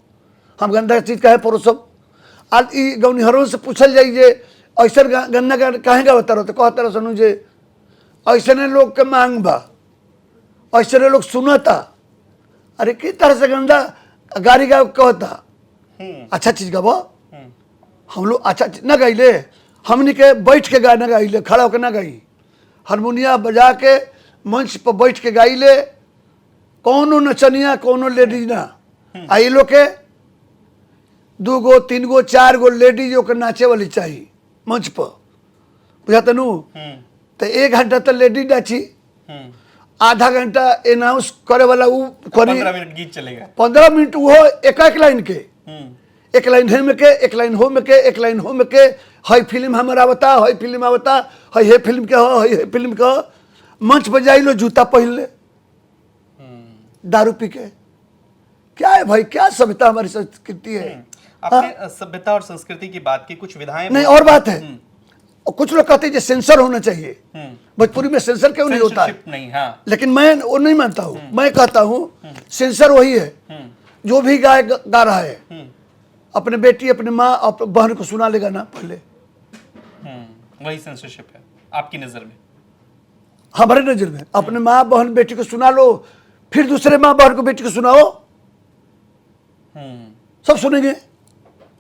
हम गंदा चीज का है परोसब। आज गौनिहरों से पूछल जाइए ऐसा गन्ना का कहे गाता रहो, तो कहता रहो सुनू जे ऐसे लोग के मांग बा, ऐसे लोग सुनता, अरे किस तरह से गंदा गाड़ी गा कहता, अच्छा चीज गाबो। हम लोग अच्छा चीज ना गाइले, हमनी के बैठ के गाना गाइले, खड़ा होकर ना गाई, हारमोनिया बजा के मंच पर बैठ के गाइले, कौनो नचनिया कौनो लेडीज ना आई लोग के 2 गो 3 गो 4 गो लेडीज के नाचे वाली चाहिए मंच पर, बुझा तनु। तो 1 घंटा तो लेडीज नाची, आधा घंटा अनाउंस करे वाला वो 15 मिनट गीत चलेगा, 15 मिनट वो एक लाइन के, एक लाइन है में के, एक लाइन हो में के, एक लाइन हो में के, हई फिल्म हमारा बता, हई फिल्म आवता, हई हे फिल्म के हो, हई फिल्म के हो। मंच पर जाई लो जूता पहन ले, दारू पी के। क्या है भाई, क्या सभ्यता हमारी संस्कृति है? आपने सभ्यता और संस्कृति की बात की, कुछ विधाएं नहीं और बात है, और कुछ लोग कहते हैं कि सेंसर होना चाहिए। भोजपुरी में सेंसर क्यों नहीं होता है? नहीं, हाँ। लेकिन मैं वो नहीं मानता हूँ। मैं कहता हूँ सेंसर वही है जो भी गा रहा है, अपने बेटी, अपने माँ और बहन को सुना लेगा ना पहले, वही सेंसरशिप है आपकी नजर में? हमारे नजर में अपने माँ बहन बेटी को सुना लो, फिर दूसरे माँ बहन को बेटी को सुनाओ, सब सुनेंगे।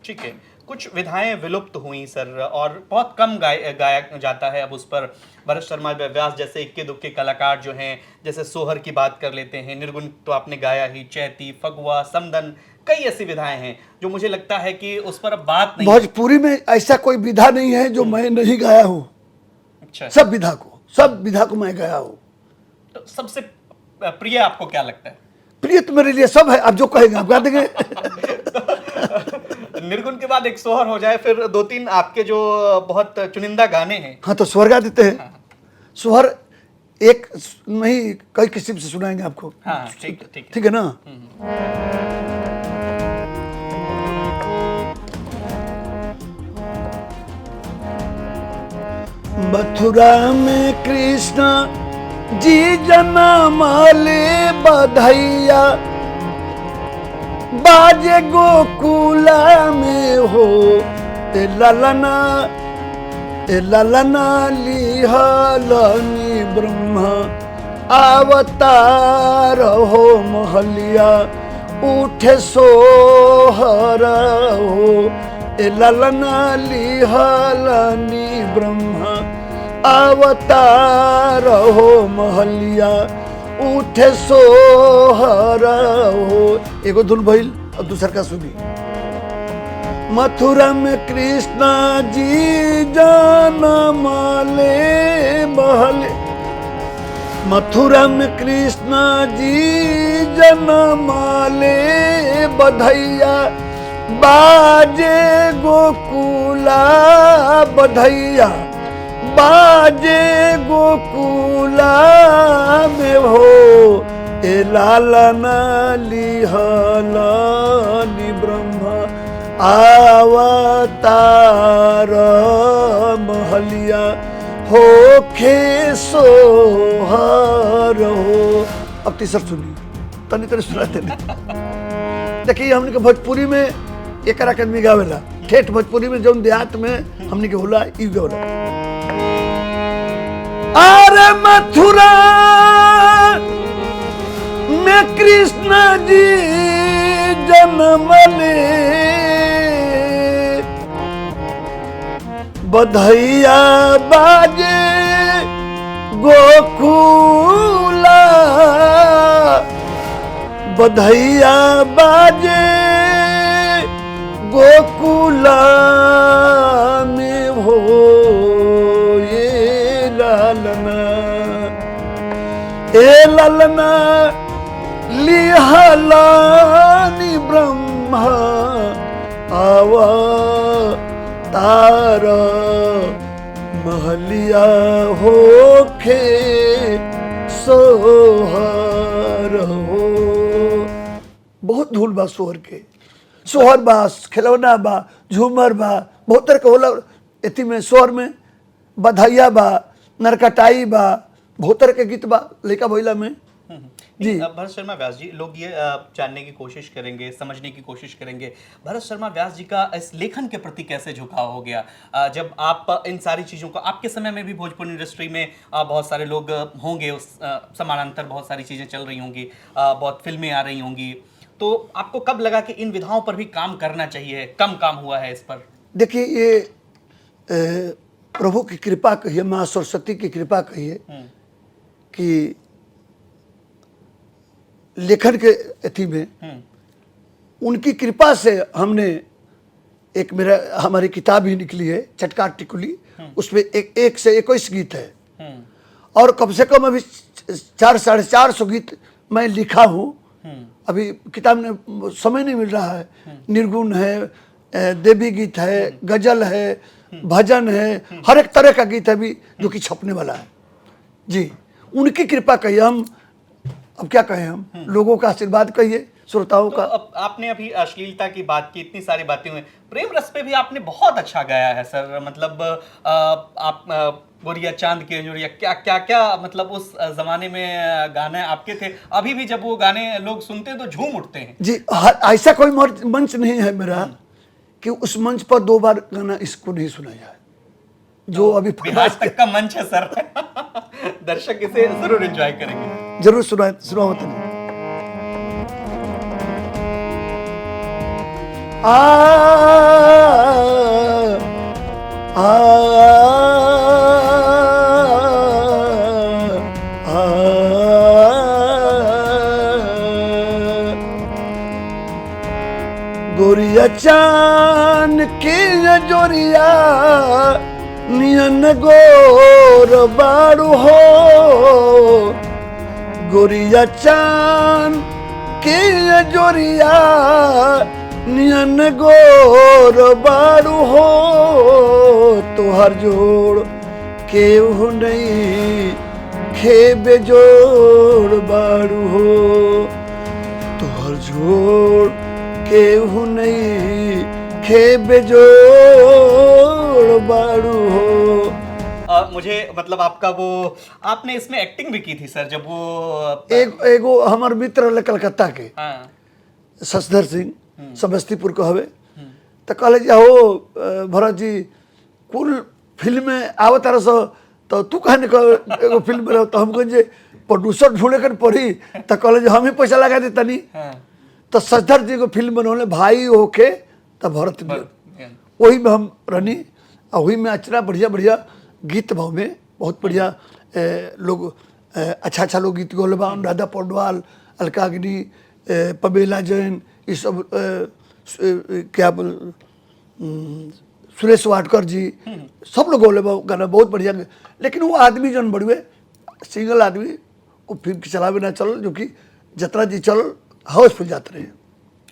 ठीक है, कुछ विधाएं विलुप्त हुई सर, और बहुत कम गाया जाता है अब उस पर। भरत शर्मा व्यास जैसे इक्के दुक्के कलाकार जो हैं, जैसे सोहर की बात कर लेते हैं, निर्गुण तो आपने गाया ही, चैती, फगुआ, समदन, कई ऐसी विधाएं हैं जो मुझे लगता है कि उस पर अब बात नहीं। भोजपुरी में ऐसा कोई विधा नहीं है जो मैं नहीं गाया हूँ। अच्छा, सब विधा को मैं गाया हूँ। तो सबसे प्रिय आपको क्या लगता है? प्रिय तो मेरे लिए सब है, आप जो कहेंगे आप गा देंगे। निर्गुण के बाद एक सोहर हो जाए, फिर दो तीन आपके जो बहुत चुनिंदा गाने हैं। हाँ, तो सोहर गा देते हैं। सोहर एक नहीं, कई किस्म से सुनाएंगे आपको। हाँ, ठीक है, ठीक है ना। मथुरा में कृष्ण जी जन्म ले बधैया, बाजे गोकुला में हो ए ललना लिहलनी ब्रह्मा अवतार हो महलिया, उठे सोहर हो ए ललना लिहलनी ब्रह्मा अवतार हो महलिया, उठे सोहर हो। एगो धुन भइल और दूसर का सुनी। मथुरा में कृष्ण जी जन्म ले महले, मथुरा में कृष्ण जी जन्म ले बधैया, बाजे गोकुला बधैया, बाजे गोकुला में हो ए लालना लिहलनी ब्रह्मा अवतार महलिया, होखे सोहर हो। अब तीसर सुनी, तनी तनी सुनाते नहीं। देखिए हमने के भोजपुरी में एक आदमी गावेला, ठेठ भोजपुरी में जौन देहात में हमने के होला ई गावेला। अरे मथुरा में कृष्ण जी जन्म ले, बधैया बाजे गोकुला, बधैया बाजे गोकुला में हो ये लालना, ए लालना लिहलानी ब्रह्मा अवतार महलिया, होखे सोहर हो। बहुत धूल बा सोहर के, सोहर बा, खिलौना बा, झूमर बा, बहुत तरह के होला। एथी में सोहर में बधैया बा, नरकटाई बा, बहुत तरह के गीत बा लड़का भैला में। जी भरत शर्मा व्यास जी, लोग ये जानने की कोशिश करेंगे, समझने की कोशिश करेंगे भरत शर्मा व्यास जी का इस लेखन के प्रति कैसे झुकाव हो गया। जब आप इन सारी चीज़ों को, आपके समय में भी भोजपुरी इंडस्ट्री में बहुत सारे लोग होंगे, उस समानांतर बहुत सारी चीज़ें चल रही होंगी, बहुत फिल्में आ रही होंगी, तो आपको कब लगा कि इन विधाओं पर भी काम करना चाहिए? कम काम हुआ है इस पर? देखिए ये प्रभु की कृपा कहिए, माँ सरस्वती की कृपा कहिए कि लेखन के अथी में उनकी कृपा से हमने एक हमारी किताब ही निकली है चटकार टिकुली, उसमें एक से 21 गीत है और कम से कम अभी 400-450 गीत मैं लिखा हूँ। अभी किताब में समय नहीं मिल रहा है। निर्गुण है, देवी गीत है, गजल है, भजन है, हर एक तरह का गीत है अभी जो कि छपने वाला है। जी उनकी कृपा कहिए, हम अब क्या कहें, हम लोगों का आशीर्वाद कहिए, श्रोताओं का। अब आपने अभी अश्लीलता की बात की, इतनी सारी बातें हुई, प्रेम रस पे भी आपने बहुत अच्छा गाया है सर। मतलब आप गोरिया चांद के जोरिया, क्या क्या क्या मतलब उस जमाने में गाने आपके थे, अभी भी जब वो गाने लोग सुनते हैं तो झूम उठते हैं। जी ऐसा कोई मंच नहीं है मेरा कि उस मंच पर 2 बार गाना इसको नहीं सुना जाए जो अभी बिहार तक का मंच है सर। दर्शक इसे जरूर एंजॉय करेंगे। जरूर सुनाओ तो। गोरिया चान की जोरिया नियन गोर बारू हो, गोरिया चान की जोरिया नियन गोर बारू हो, तोहर जोड़ केहू नहीं खेबे जोड़ बारू हो, तोहर जोड़ केहू नहीं खेबे जोड़ बारू हो। मुझे मतलब आपका वो आपने इसमें एक्टिंग भी की थी सर, जब वो एगो हमार मित्र रहे कलकत्ता के हाँ शशधर सिंह समस्तीपुर को हवे, तो कहले जाओ भरत जी कुल फिल्म में आवत रह सो, तो तू कहने एगो फिल्म में रहो, तो हम कहे प्रोड्यूसर ढूंढे कर पड़ी, तो कहले हम ही पैसा लगा देता नहीं। तो शशधर जी को फिल्म बनौले भाई होके, तो भरत भी वही में हम रहनी, और वही में अच्छा बढ़िया बढ़िया गीत भाव में बहुत बढ़िया लोग अच्छा अच्छा लोग गीत गौले बा, अनुराधा पौडवाल, अलकाग्नि, पबेला जैन, ये सब क्या बोल सुरेश वाडकर जी, सब लोग गौले बा गाना बहुत बढ़िया। लेकिन वो आदमी जौन बड़ुए सिंगल आदमी वो फिल्म की चलावे ना चल, जो कि जतरा जी चल हाउसफुल जाते रहे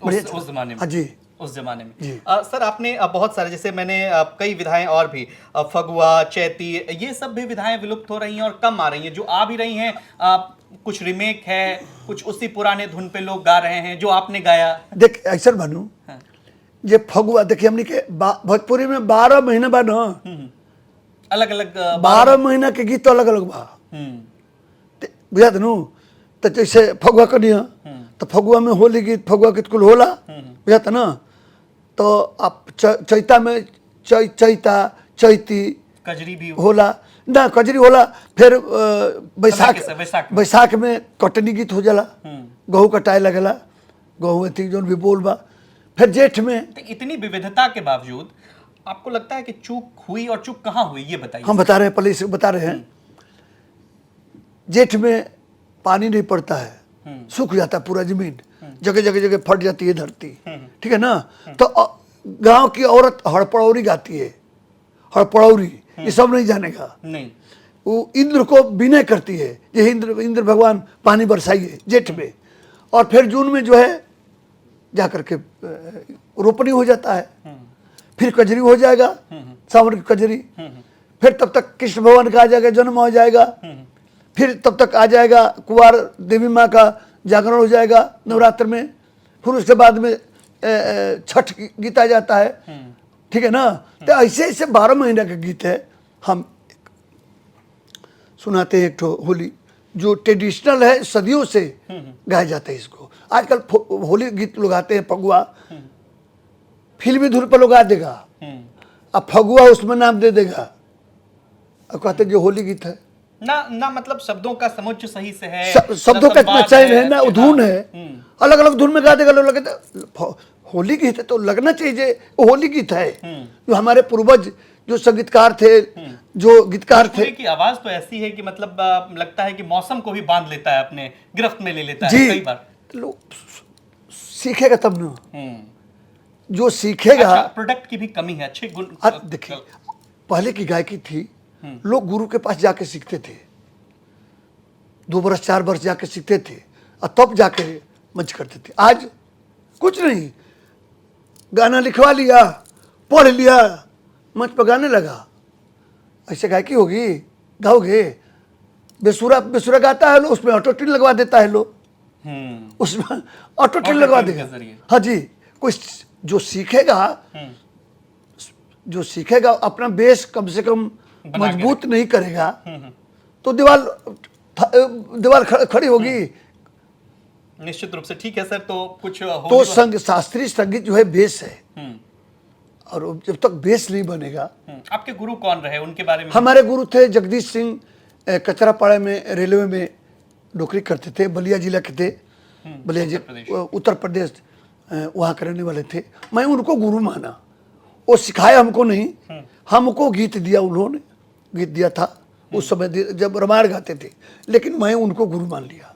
उस जमाने में। हाँ जी उस जमाने में जी। सर आपने बहुत सारे, जैसे मैंने कई विधाएं और भी फगुआ, चैती, ये सब भी विधाएं विलुप्त हो रही हैं और कम आ रही हैं। जो आ भी रही हैं कुछ रीमेक है, कुछ उसी पुराने धुन पे लोग गा रहे हैं जो आपने गाया। देख ऐसा बनू ये फगुआ देखिए हमने के भोजपुरी में 12 महीना बा न, अलग अलग 12 महीना के गीत तो अलग अलग बा, बुझा नु। तो जैसे फगुआ कनिया, तो फगुआ में होली गीत, फगुआ गीत कुल होला, बुझा था ना। तो आप चैता में चैता चैती कजरी भी होला ना, कजरी होला। फिर बैसाख में कटनी गीत हो जाला, गहूँ कटाए लगेला, गहूँ थी जो भी बोल बा। फिर जेठ में तो इतनी विविधता के बावजूद आपको लगता है कि चूक हुई, और चूक कहाँ हुई ये बताइए। हम बता रहे हैं, पहले से बता रहे हैं। जेठ में पानी नहीं पड़ता है, सूख जाता है पूरा जमीन, जगह जगह जगह फट जाती है धरती, ठीक है ना। तो गांव की औरत हड़पड़ौरी गाती है, हड़पड़ौरी, ये सब नहीं जानेगा। नहीं, वो इंद्र को विनय करती है, ये इंद्र भगवान पानी बरसाइए जेठ में, और फिर जून में जो है जा करके रोपनी हो जाता है, फिर कजरी हो जाएगा, सावन की कजरी, फिर तब तक कृष्ण भगवान का आ जाएगा, जन्म हो जाएगा, फिर तब तक आ जाएगा कुंवार देवी माँ का जागरण हो जाएगा नवरात्र में, फिर उसके बाद में छठ गीत आ जाता है, ठीक है ना। तो ऐसे ऐसे 12 महीने का गीत है। हम सुनाते हैं एक ठो होली जो ट्रेडिशनल है, सदियों से गाया जाता है। इसको आजकल होली गीत लोग आते हैं, फगुआ फिल्मी धुन पर लोग गा देगा, अब फगुआ उसमें नाम दे देगा और कहते जो होली गीत है ना मतलब शब्दों का समुच्चय सही से है, शब्दों का इतना चयन है ना, धुन है, अलग अलग धुन में गा देगा। लोग लगता होली गीत है तो लगना चाहिए होली गीत है। जो हमारे पूर्वज जो संगीतकार थे, जो गीतकार थे, की आवाज तो ऐसी है कि मतलब लगता है कि मौसम को भी बांध लेता है, अपने गिरफ्त में ले लेता है कई बार। लोग सीखेगा तब ना, जो सीखेगा। अच्छा, प्रोडक्ट की भी कमी है, अच्छे गुण। देखिए पहले की गायकी थी, लोग गुरु के पास जाके सीखते थे, 2 वर्ष 4 वर्ष जाके सीखते थे और तब जाके मंच करते थे। आज कुछ नहीं, गाना लिखवा लिया, पढ़ लिया, मंच पर गाने लगा, ऐसे गायकी होगी, गाओगे। बेसुरा बेसुरा गाता है लो, उसमें ऑटो ट्यून लगवा देता है लो, उसमें ऑटो ट्यून लगवा देगा। हाँ जी, कोई जो सीखेगा अपना बेस कम से कम मजबूत नहीं करेगा तो दीवार खड़ी होगी निश्चित रूप से। ठीक है सर, तो कुछ तो शास्त्रीय संगीत जो है बेस है, और जब तक बेस नहीं बनेगा। आपके गुरु कौन रहे, उनके बारे में? हमारे गुरु थे जगदीश सिंह, कचरापाड़ा में रेलवे में नौकरी करते थे, बलिया जिला के थे, बलिया जिला उत्तर प्रदेश, वहाँ के रहने वाले थे। मैं उनको गुरु माना, वो सिखाया हमको नहीं, हमको गीत दिया, उन्होंने गीत दिया था उस समय जब रामायण गाते थे, लेकिन मैं उनको गुरु मान लिया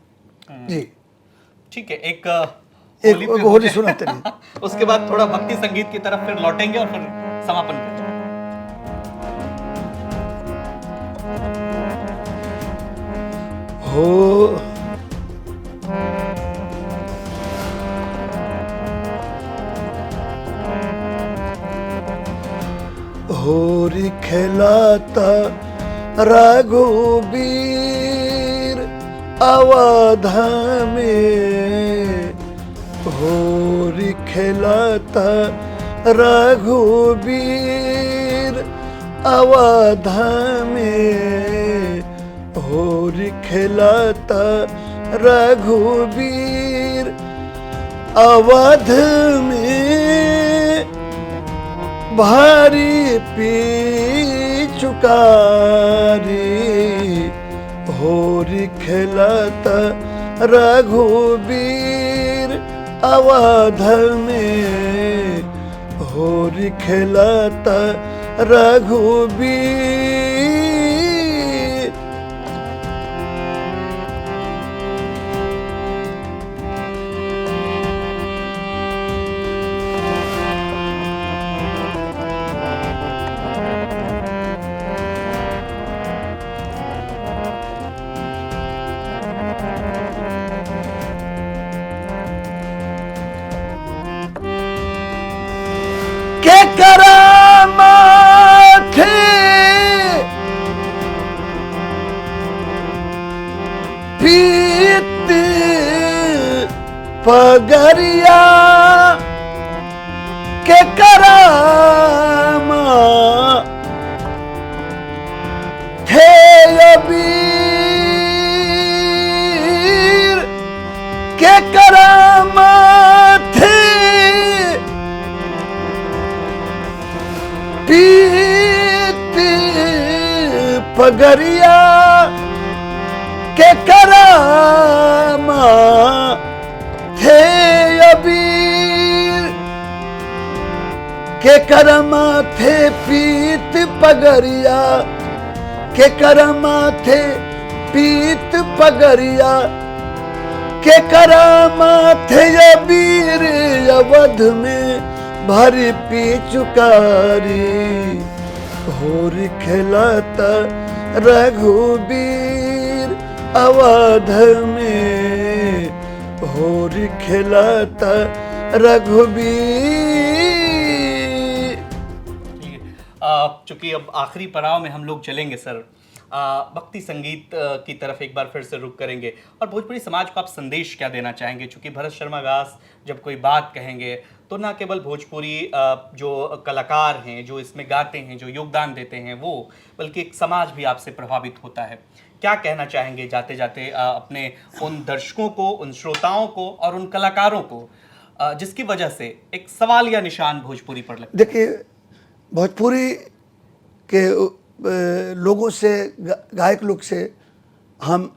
जी। ठीक है, एक एक होली सुना तरी। उसके बाद थोड़ा भक्ति संगीत की तरफ फिर लौटेंगे और फिर समापन करेंगे। हो होरी खेलाता रघुबीर अवध में, होरी खेलाता रघुबीर अवध में, होरी खेलाता रघुबीर अवध में, भारी पी चुकारी, होरी खेलाता रघुबीर अवध में, होरी खेलाता रघुबीर। के करामत पीत पगरिया, के करामत थे अबीर, के करामत थे पीत पगरिया, के करामा थे अबीर, के करामा थे पीत पगरिया, के करामा थे पीत पगरिया, के करामा थे अबीर अवध में, भारी पी चुकारी, होरी खेलाता रघुबीर अवध में, होरी खेलाता रघुबीर। चूंकि अब आखिरी पड़ाव में हम लोग चलेंगे सर, भक्ति संगीत की तरफ एक बार फिर से रुख करेंगे और भोजपुरी समाज को आप संदेश क्या देना चाहेंगे? चूंकि भरत शर्मा व्यास जब कोई बात कहेंगे तो ना केवल भोजपुरी जो कलाकार हैं जो इसमें गाते हैं, जो योगदान देते हैं वो, बल्कि एक समाज भी आपसे प्रभावित होता है। क्या कहना चाहेंगे जाते जाते अपने उन दर्शकों को, उन श्रोताओं को और उन कलाकारों को जिसकी वजह से एक सवाल या निशान भोजपुरी पर लगता है? देखिए, भोजपुरी के लोगों से, गायक लोग से हम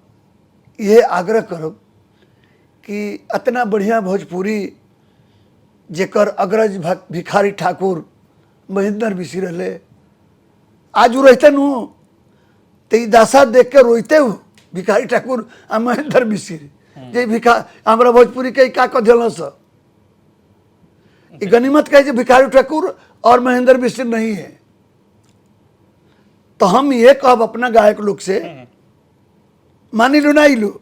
ये आग्रह करब कि इतना बढ़िया भोजपुरी जेकर अग्रज भिखारी ठाकुर महेंद्र मिश्र रहे, आज वो रहते नु तो दशा देख के रोते हो भिखारी ठाकुर आ महेंद्र मिश्र जे हमारा भोजपुरी के का कह दिल गनीमत कहे भिखारी ठाकुर और महेंद्र मिश्र नहीं है। तो हम ये कहब अपना गायक लोग से, मानी लो ना लो,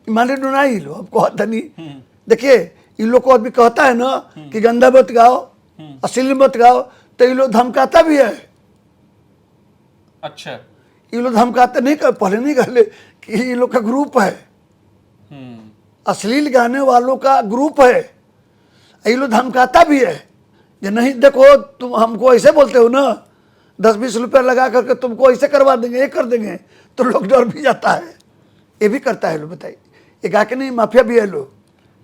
मानी लो ना लो, अब कहता नहीं। देखिए इन लोग को अभी कहता है ना कि गंदा मत गाओ, अश्लील मत गाओ, तो ये लोग धमकाता भी है। अच्छा, ये लोग धमकाते नहीं कर, पहले नहीं कहले कि ये लोग का ग्रुप है, अश्लील गाने वालों का ग्रुप है। ये लोग धमकाता भी है कि नहीं देखो तुम हमको ऐसे बोलते हो ना, 10-20 रुपया लगा करके तुमको ऐसे करवा देंगे, ये कर देंगे, तो लोग डर भी जाता है। ये भी करता है लोग, बताइए, ये गा के नहीं माफिया भी है लोग।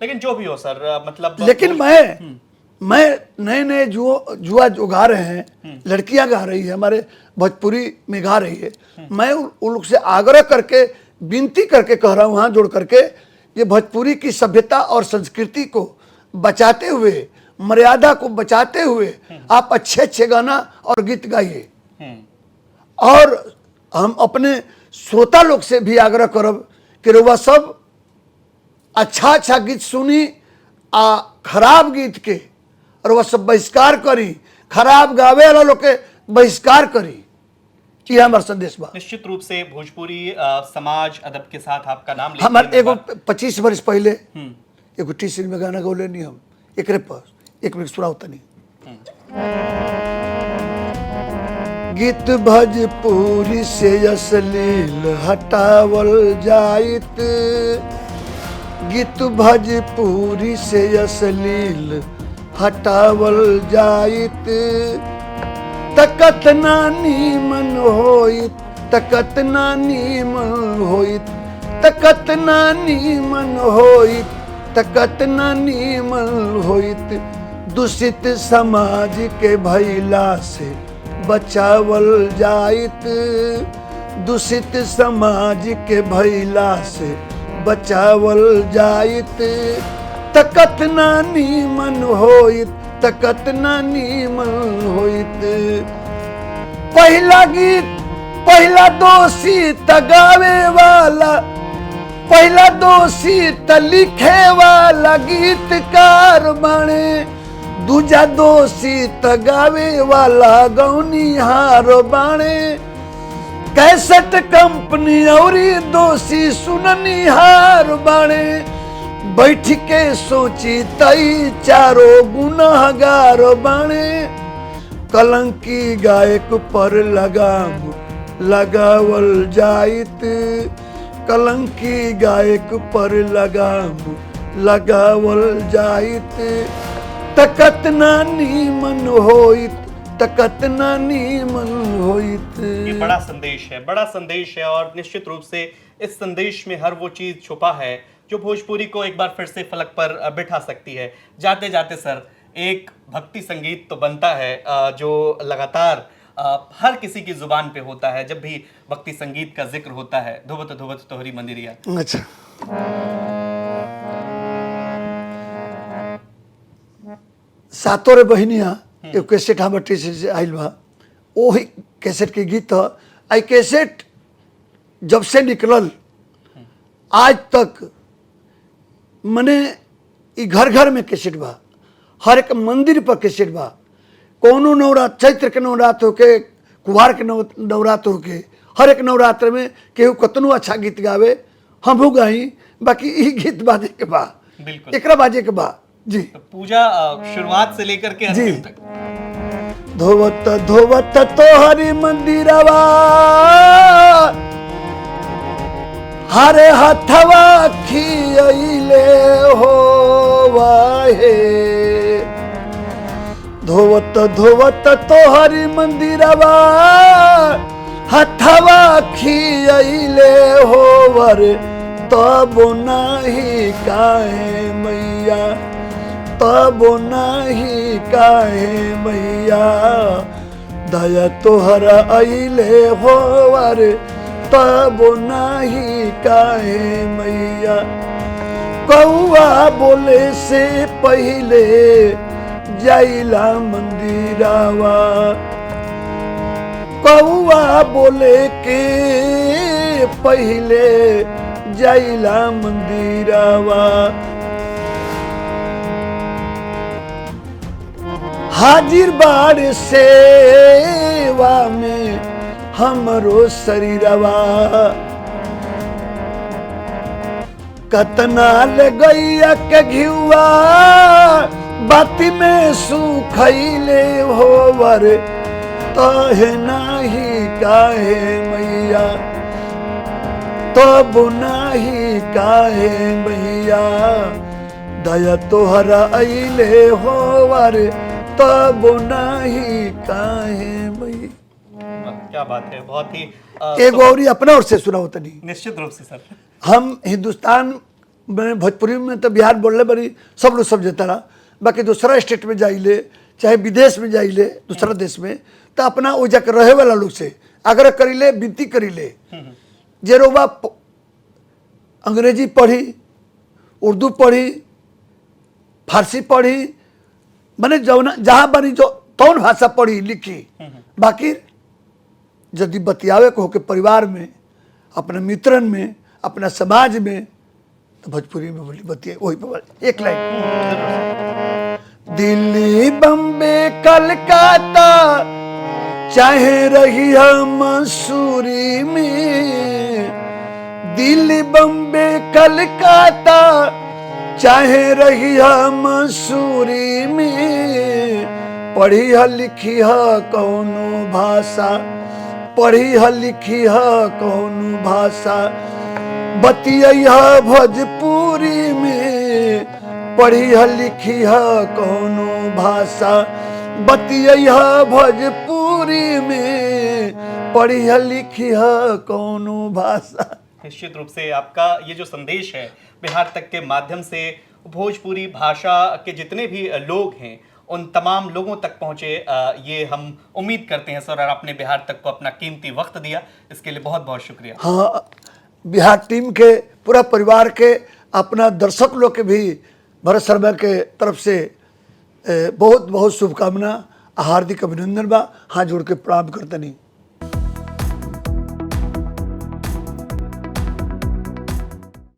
लेकिन जो भी हो सर, मतलब लेकिन मैं नए नए जुआ जो गा रहे हैं, लड़कियां गा रही है हमारे भोजपुरी में गा रही है, मैं उन लोग से आग्रह करके विनती करके कह रहा हूँ, हाथ जोड़ करके, ये भोजपुरी की सभ्यता और संस्कृति को बचाते हुए, मर्यादा को बचाते हुए आप अच्छे अच्छे गाना और गीत गाइए। और हम अपने श्रोता लोग से भी आग्रह करब कि वह सब अच्छा अच्छा गीत सुनी आ खराब गीत के और वह सब बहिष्कार करी, खराब गावे वाला लोग के बहिष्कार करी। ये हमारा संदेश बा। निश्चित रूप से भोजपुरी समाज अदब के साथ आपका नाम लेके हमारे एगो मैं 25 वर्ष पहले एगो टी सीरीज में गाना गौले नहीं हम एकरे पर एक मिनट सुनाओ तनी। गीत भोजपुरी से अश्लील हटावल जाइत, गीत भोजपुरी से अश्लील हटावल जाइत, तकत ना नीमन होइत, तकत ना नीमन होइत, तकत ना नीमन होइत, तकत ना नीमन होइत, दूषित समाज के भैला से बचावल जाइत, दूषित समाज के भैला से बचावल जाइत, तकत ना नीमन होइत, तकत ना नीमन होइत। पहला गीत पहला दोषी तगावे वाला, पहला दोषी त लिखे वाला गीतकार बने, दूजा दोषी त गावे वाला गौनिहार बने, कैसेट कंपनी और दोषी सुननिहार बने, बैठ के सोची तई चारों गुनाहगार बने, कलंकी गायक पर लगाम लगावल जाइत, कलंकी गायक पर लगाम लगावल जाइत, तकत ना नीमन होइत, तकत ना नीमन होइत। ये बड़ा संदेश है, बड़ा संदेश है और निश्चित रूप से इस संदेश में हर वो चीज छुपा है जो भोजपुरी को एक बार फिर से फलक पर बिठा सकती है। जाते जाते सर एक भक्ति संगीत तो बनता है जो लगातार हर किसी की जुबान पे होता है जब भी भक्ति संगीत का जिक्र होता है, धुवत धुवत तोहरी मंदिरिया। अच्छा, सातों रे बहिनिया एक कैसेट हमर टीसी से आइल बा, ओही कैसेट के गीत ह। आई कैसेट जब से निकलल आज तक मने ई घर घर में कैसेट बा, हर एक मंदिर पर कैसेट बा। कोनो नवरात्र, चैत्र के नवरात्र होके, कुवार के नवरात्र होके, हर एक नवरात्र में केहू कतनो अच्छा गीत गावे, हमहू गाई, बाकी ई गीत बाजे के बा, बिल्कुल एकरा बाजे के बा जी। तो पूजा शुरुआत से लेकर के अंतिम तक। धोवत धोवत तोहरी मंदिरवा, हरे हथवा खियले हो वाहे, धोवत धोवत तोहरी मंदिरवा, हथवा खियले हो वर, तब नाही काहे मैया, तब नाही काहे मैया, दया तोहरा अइले हो वर, तब नाही काहे मैया। कौआ बोले से पहले जाइला मंदिरावा, कौआ बोले के पहले जाइला मंदिरावा, हाजिर बार सेवा में हमरो शरीरवा, कतना ले गैया के घिउआ, बाती में सुखैले होवर, तहे नाही काहे मैया, तब नाही काहे मैया, दया तोहरा अइले होवर, तब नाही काहे मैया। क्या बात है, बहुत ही एक और अपना ओर से सुनाओ तनी। निश्चित रूप से सर, हम हिंदुस्तान में भोजपुरी में तो बिहार बोलने बड़ी सब लोग समझता रहा, बाकी दूसरा स्टेट में जाइले चाहे विदेश में जाइले दूसरा देश में, तो अपना वो जाकर रहे वाला लोग से आग्रह करीले, विनती करीले, जे रोबा अंग्रेजी पढ़ी, उर्दू पढ़ी, फारसी पढ़ी, मैंने जहाँ बनी जो कौन भाषा पढ़ी लिखी, बाकी यदि बतियावे को होके परिवार में, अपने मित्रन में, अपना समाज में तो भोजपुरी में बोली बतिया वही पे बोली। एक लाइन, दिल्ली बम्बे कलकत्ता चाहे रही है मसूरी में, दिल्ली बम्बे कलकत्ता चाहे रही है मसूरी में, पढ़ी है लिखी है कौनो भाषा, पढ़ी है लिखी है कौनो भाषा, बतिया भोजपुरी में, पढ़ी है लिखी है कौनो भाषा, बतिया भोजपुरी में, पढ़ी है लिखी है कौनो भाषा। निश्चित रूप से आपका ये जो संदेश है बिहार तक के माध्यम से भोजपुरी भाषा के जितने भी लोग हैं उन तमाम लोगों तक पहुंचे, ये हम उम्मीद करते हैं सर। और आपने बिहार तक को अपना कीमती वक्त दिया, इसके लिए बहुत बहुत शुक्रिया। हाँ, बिहार टीम के पूरा परिवार के, अपना दर्शक लोग के भी भरत शर्मा के तरफ से बहुत बहुत शुभकामना, हार्दिक अभिनंदन बा, हाथ जोड़ के प्रणाम करतनी।